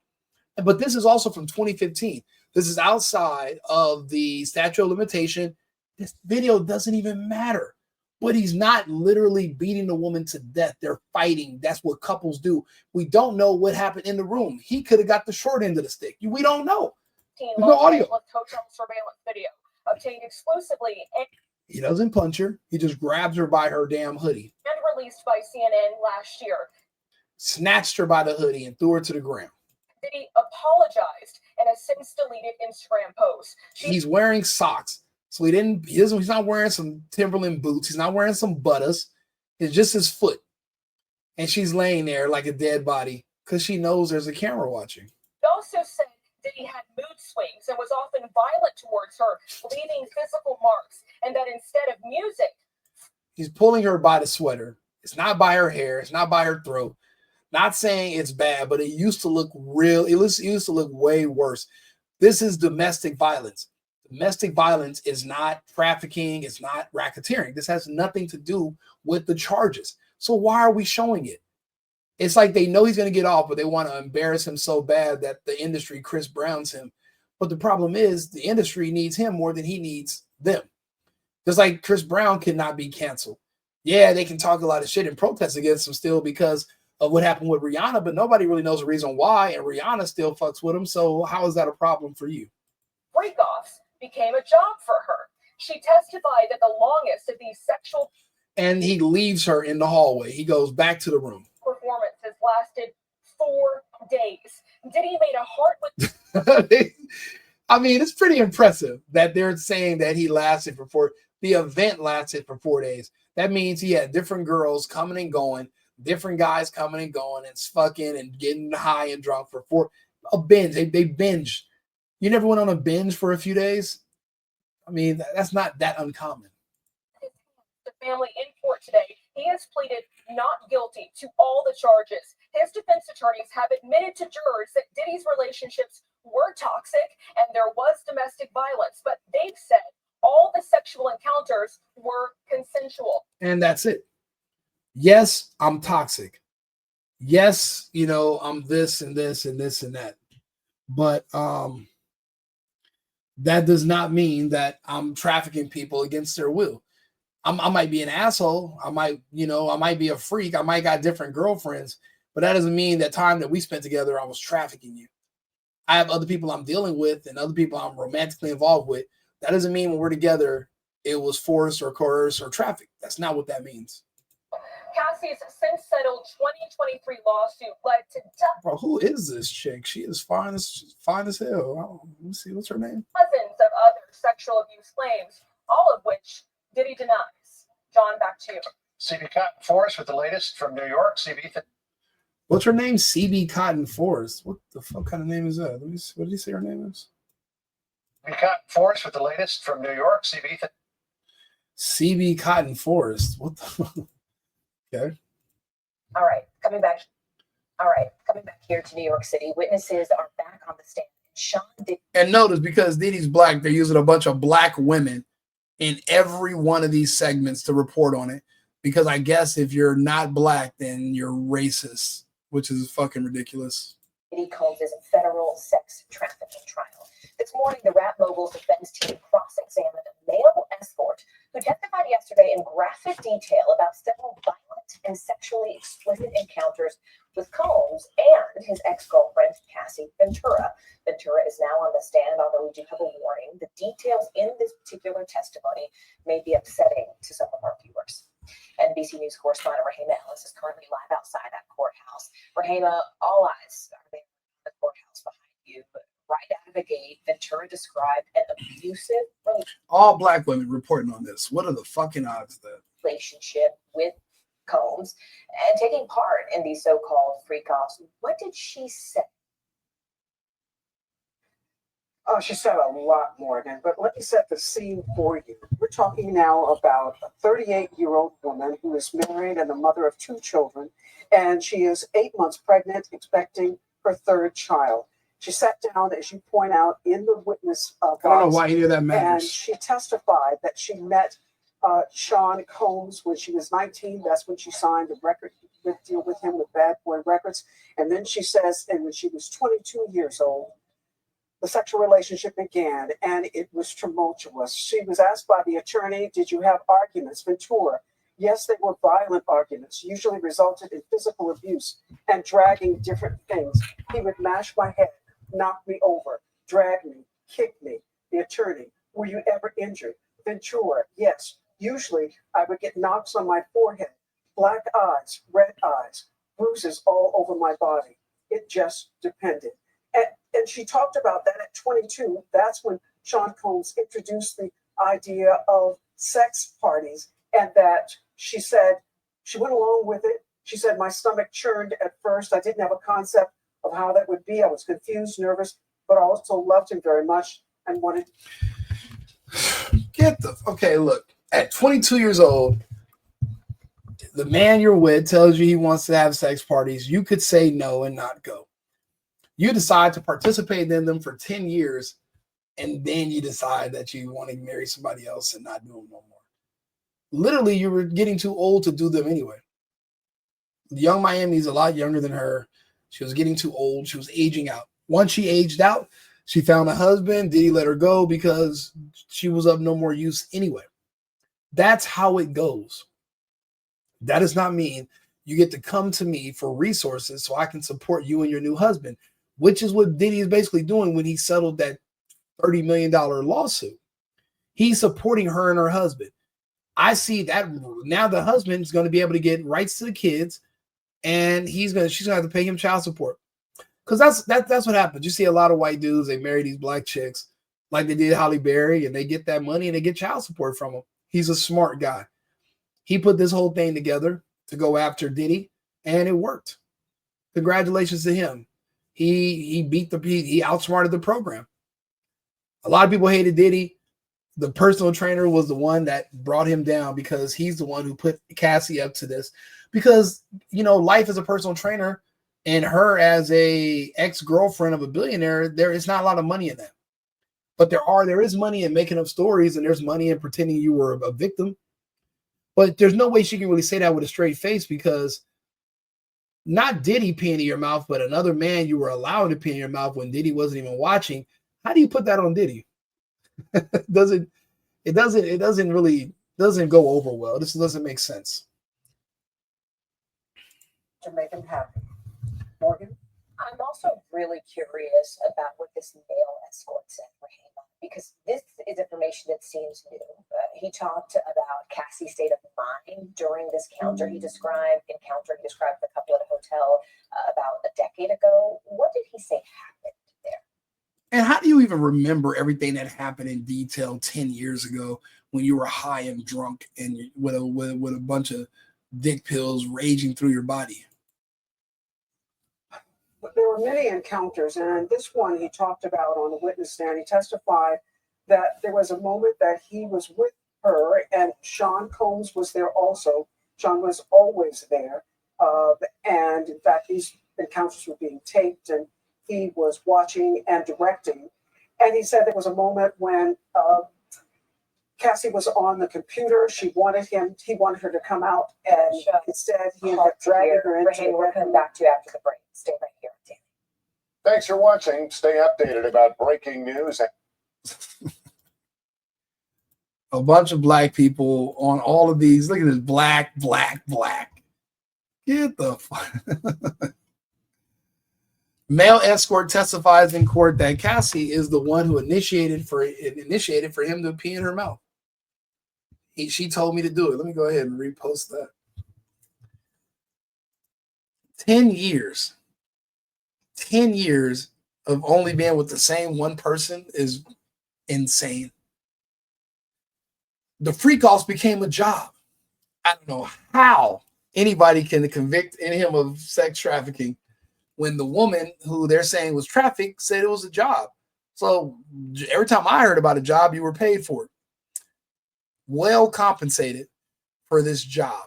But this is also from 2015. This is outside of the statute of limitation. This video doesn't even matter. But he's not literally beating the woman to death. They're fighting. That's what couples do. We don't know what happened in the room. He could have got the short end of the stick. We don't know. There's no audio. Hotel surveillance video obtained exclusively and he doesn't punch her. He just grabs her by her damn hoodie. And released by CNN last year. Snatched her by the hoodie and threw her to the ground. Diddy apologized in a since deleted Instagram post. He's wearing socks. So he's not wearing some Timberland boots. He's not wearing some butters. It's just his foot. And she's laying there like a dead body because she knows there's a camera watching. He also said Diddy had mood swings and was often violent towards her, leaving physical marks, and that instead of music, he's pulling her by the sweater. It's not by her hair. It's not by her throat. Not saying it's bad, but it used to look real. It used to look way worse. This is domestic violence. Domestic violence is not trafficking. It's not racketeering. This has nothing to do with the charges. So why are we showing it? It's like they know he's going to get off, but they want to embarrass him so bad that the industry Chris Browns him. But the problem is the industry needs him more than he needs them. Just like Chris Brown cannot be canceled. Yeah, they can talk a lot of shit and protest against him still because of what happened with Rihanna, but nobody really knows the reason why, and Rihanna still fucks with him. So how is that a problem for you? Breakoffs became a job for her. She testified that the longest of these sexual and he leaves her in the hallway. He goes back to the room. Performances lasted 4 days. Diddy made a heart with I mean, it's pretty impressive that they're saying that he lasted for 4. The event lasted for 4 days. That means he had different girls coming and going, different guys coming and going, and fucking and getting high and drunk for a binge. They binge. You never went on a binge for a few days? I mean, that's not that uncommon. The family in court today, he has pleaded not guilty to all the charges. His defense attorneys have admitted to jurors that Diddy's relationships were toxic and there was domestic violence, but they've said all the sexual encounters were consensual. And that's it. Yes, I'm toxic. Yes, I'm this and this and this and that. But that does not mean that I'm trafficking people against their will. I might be an asshole. I might be a freak. I might got different girlfriends, but that doesn't mean that time that we spent together, I was trafficking you. I have other people I'm dealing with and other people I'm romantically involved with. That doesn't mean when we're together, it was forced or coerced or trafficked. That's not what that means. Cassie's since settled 2023 lawsuit led to Bro, who is this chick? She is fine as hell. Let me see, what's her name? dozens of other sexual abuse claims, all of which Diddy denies. John, back to you. CB Cotton Forest with the latest from New York. What's her name? CB Cotton Forest. What the fuck kind of name is that? Let me see. What did he say her name is? CB Cotton Forest with the latest from New York. CB Cotton Forest. What the fuck? Okay. All right, coming back here to New York City. Witnesses are back on the stand. Sean Diddy. And notice, because Diddy's black, they're using a bunch of black women in every one of these segments to report on it. Because I guess if you're not black, then you're racist, which is fucking ridiculous. Diddy calls his federal sex trafficking trial. This morning, the rap mogul's defense team cross-examined a male escort who testified yesterday in graphic detail about several violent and sexually explicit encounters with Combs and his ex-girlfriend, Cassie Ventura. Ventura is now on the stand, although we do have a warning. The details in this particular testimony may be upsetting to some of our viewers. NBC News correspondent Rahema Ellis is currently live outside that courthouse. Rahema, all eyes are there in the courthouse behind you. But right out of the gate, Ventura described an abusive All black women reporting on this. What are the fucking odds of that? Relationship with Combs and taking part in these so-called freak-offs. What did she say? Oh, she said a lot, Morgan, but let me set the scene for you. We're talking now about a 38-year-old woman who is married and the mother of 2 children, and she is 8 months pregnant, expecting her 3rd child. She sat down, as you point out, in the witness box. I don't know why any of that And matters. she testified that she met Sean Combs when she was 19. That's when she signed a record deal with him with Bad Boy Records. And then she says, and when she was 22 years old, the sexual relationship began, and it was tumultuous. She was asked by the attorney, did you have arguments? Ventura, yes, they were violent arguments, usually resulted in physical abuse and dragging different things. He would mash my head, knock me over, drag me, kick me. The attorney, were you ever injured? Ventura, yes. Usually I would get knocks on my forehead, black eyes, red eyes, bruises all over my body. It just depended. And she talked about that at 22. That's when Sean Combs introduced the idea of sex parties, and that she said she went along with it. She said, my stomach churned at first. I didn't have a concept of how that would be. I was confused, nervous, but I also loved him very much and wanted. Okay, look, at 22 years old, the man you're with tells you he wants to have sex parties. You could say no and not go. You decide to participate in them for 10 years, and then you decide that you want to marry somebody else and not do them no more. Literally, you were getting too old to do them anyway. Young Miami's a lot younger than her. She was getting too old. She was aging out. Once she aged out, she found a husband. Diddy let her go because she was of no more use anyway. That's how it goes. That does not mean you get to come to me for resources so I can support you and your new husband, which is what Diddy is basically doing when he settled that $30 million lawsuit. He's supporting her and her husband. I see that now the husband is going to be able to get rights to the kids, and she's going to have to pay him child support. Because that's what happens. You see a lot of white dudes, they marry these black chicks like they did Halle Berry, and they get that money and they get child support from him. He's a smart guy. He put this whole thing together to go after Diddy, and it worked. Congratulations to him. He outsmarted the program. A lot of people hated Diddy. The personal trainer was the one that brought him down because he's the one who put Cassie up to this. Because, you know, life as a personal trainer and her as a ex-girlfriend of a billionaire, there is not a lot of money in that. But there is money in making up stories, and there's money in pretending you were a victim. But there's no way she can really say that with a straight face, because not Diddy peeing in your mouth, but another man you were allowing to pee in your mouth when Diddy wasn't even watching. How do you put that on Diddy? It doesn't go over well. This doesn't make sense. To make him happy. Morgan? I'm also really curious about what this male escort said for Rahema, because this is information that seems new. He talked about Cassie's state of mind during this encounter. He described the couple at a hotel about a decade ago. What did he say happened there? And how do you even remember everything that happened in detail 10 years ago when you were high and drunk and with a bunch of dick pills raging through your body? But there were many encounters, and this one he talked about on the witness stand. He testified that there was a moment that he was with her, and Sean Combs was there also. Sean was always there. And in fact, these encounters were being taped, and he was watching and directing. And he said there was a moment when Cassie was on the computer. He wanted her to come out, and instead he ended up dragging her into Rahema, we'll come back to you after the break. Stay right here, Danny. Thanks for watching. Stay updated about breaking news. A bunch of black people on all of these. Look at this black. Get the fuck. Male escort testifies in court that Cassie is the one who initiated for him to pee in her mouth. She told me to do it. Let me go ahead and repost that. 10 years. 10 years of only being with the same one person is insane. The freak offs became a job. I don't know how anybody can convict him of sex trafficking when the woman who they're saying was trafficked said it was a job. So every time I heard about a job, you were paid for it. Well compensated for this job.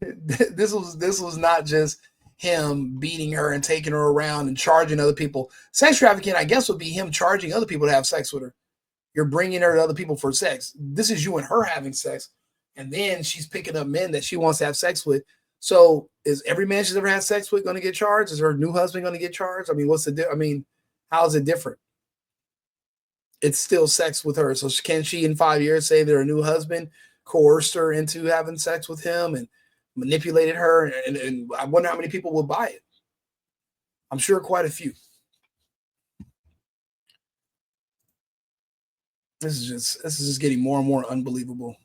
This was not just him beating her and taking her around and charging other people. Sex trafficking, I guess, would be him charging other people to have sex with her. You're bringing her to other people for sex. This is you and her having sex, and then she's picking up men that she wants to have sex with. So is every man she's ever had sex with going to get charged? Is her new husband going to get charged? I mean, how is it different? It's still sex with her. So can she in 5 years say that her new husband coerced her into having sex with him and manipulated her? And I wonder how many people will buy it. I'm sure quite a few. This is just getting more and more unbelievable.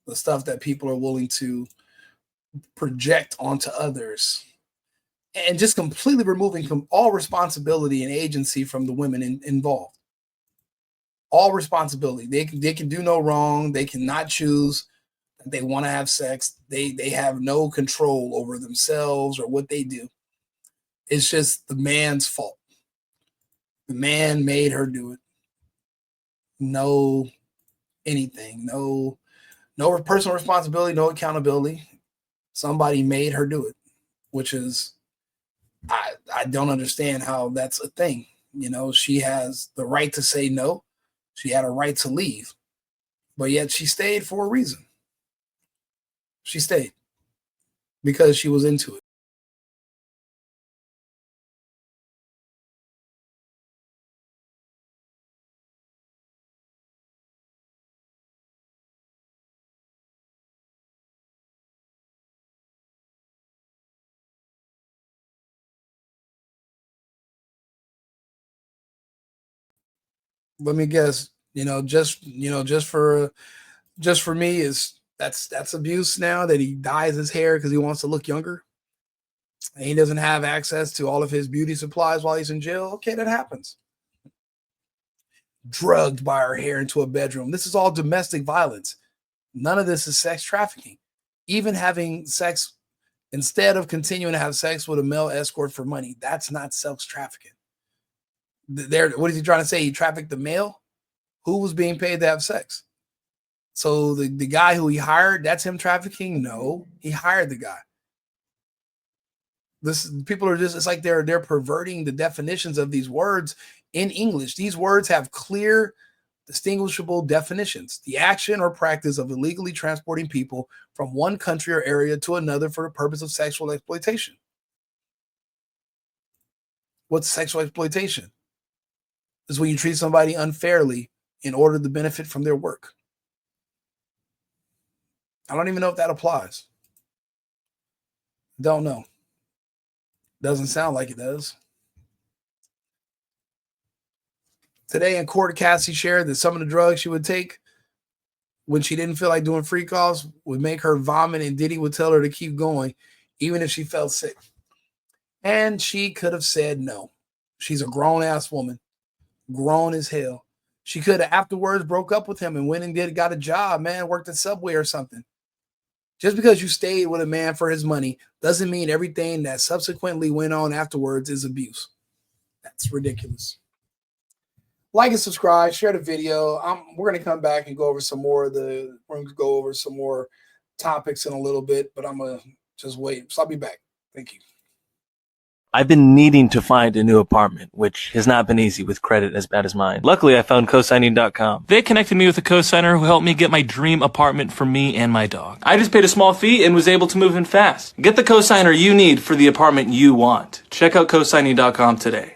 The stuff that people are willing to project onto others, and just completely removing all responsibility and agency from the women involved. All responsibility. They can do no wrong. They cannot choose that they want to have sex. They have no control over themselves or what they do. It's just the man's fault. The man made her do it. No anything. No personal responsibility, no accountability. Somebody made her do it, which is, I don't understand how that's a thing. You know, she has the right to say no. She had a right to leave, but yet she stayed for a reason. She stayed because she was into it. Let me guess, just for me is that's abuse now, that he dyes his hair because he wants to look younger and he doesn't have access to all of his beauty supplies while he's in jail. Okay, that happens. Drugged by her hair into a bedroom. This is all domestic violence. None of this is sex trafficking. Even having sex, instead of continuing to have sex with a male escort for money, that's not sex trafficking. What is he trying to say? He trafficked the male who was being paid to have sex. So the guy who he hired, that's him trafficking? No, he hired the guy. People are just, it's like they're perverting the definitions of these words in English. These words have clear, distinguishable definitions. The action or practice of illegally transporting people from one country or area to another for the purpose of sexual exploitation. What's sexual exploitation? Is when you treat somebody unfairly in order to benefit from their work. I don't even know if that applies. Don't know. Doesn't sound like it does. Today in court, Cassie shared that some of the drugs she would take when she didn't feel like doing free calls would make her vomit, and Diddy would tell her to keep going even if she felt sick. And she could have said no. She's a grown-ass woman. Grown as hell. She could have afterwards broke up with him and went and got a job, man, worked at Subway or something. Just because you stayed with a man for his money doesn't mean everything that subsequently went on afterwards is abuse. That's ridiculous. Like and subscribe, share the video. We're going to come back and go over some more topics in a little bit, but I'm going to just wait. So I'll be back. Thank you. I've been needing to find a new apartment, which has not been easy with credit as bad as mine. Luckily, I found cosigning.com. They connected me with a cosigner who helped me get my dream apartment for me and my dog. I just paid a small fee and was able to move in fast. Get the cosigner you need for the apartment you want. Check out cosigning.com today.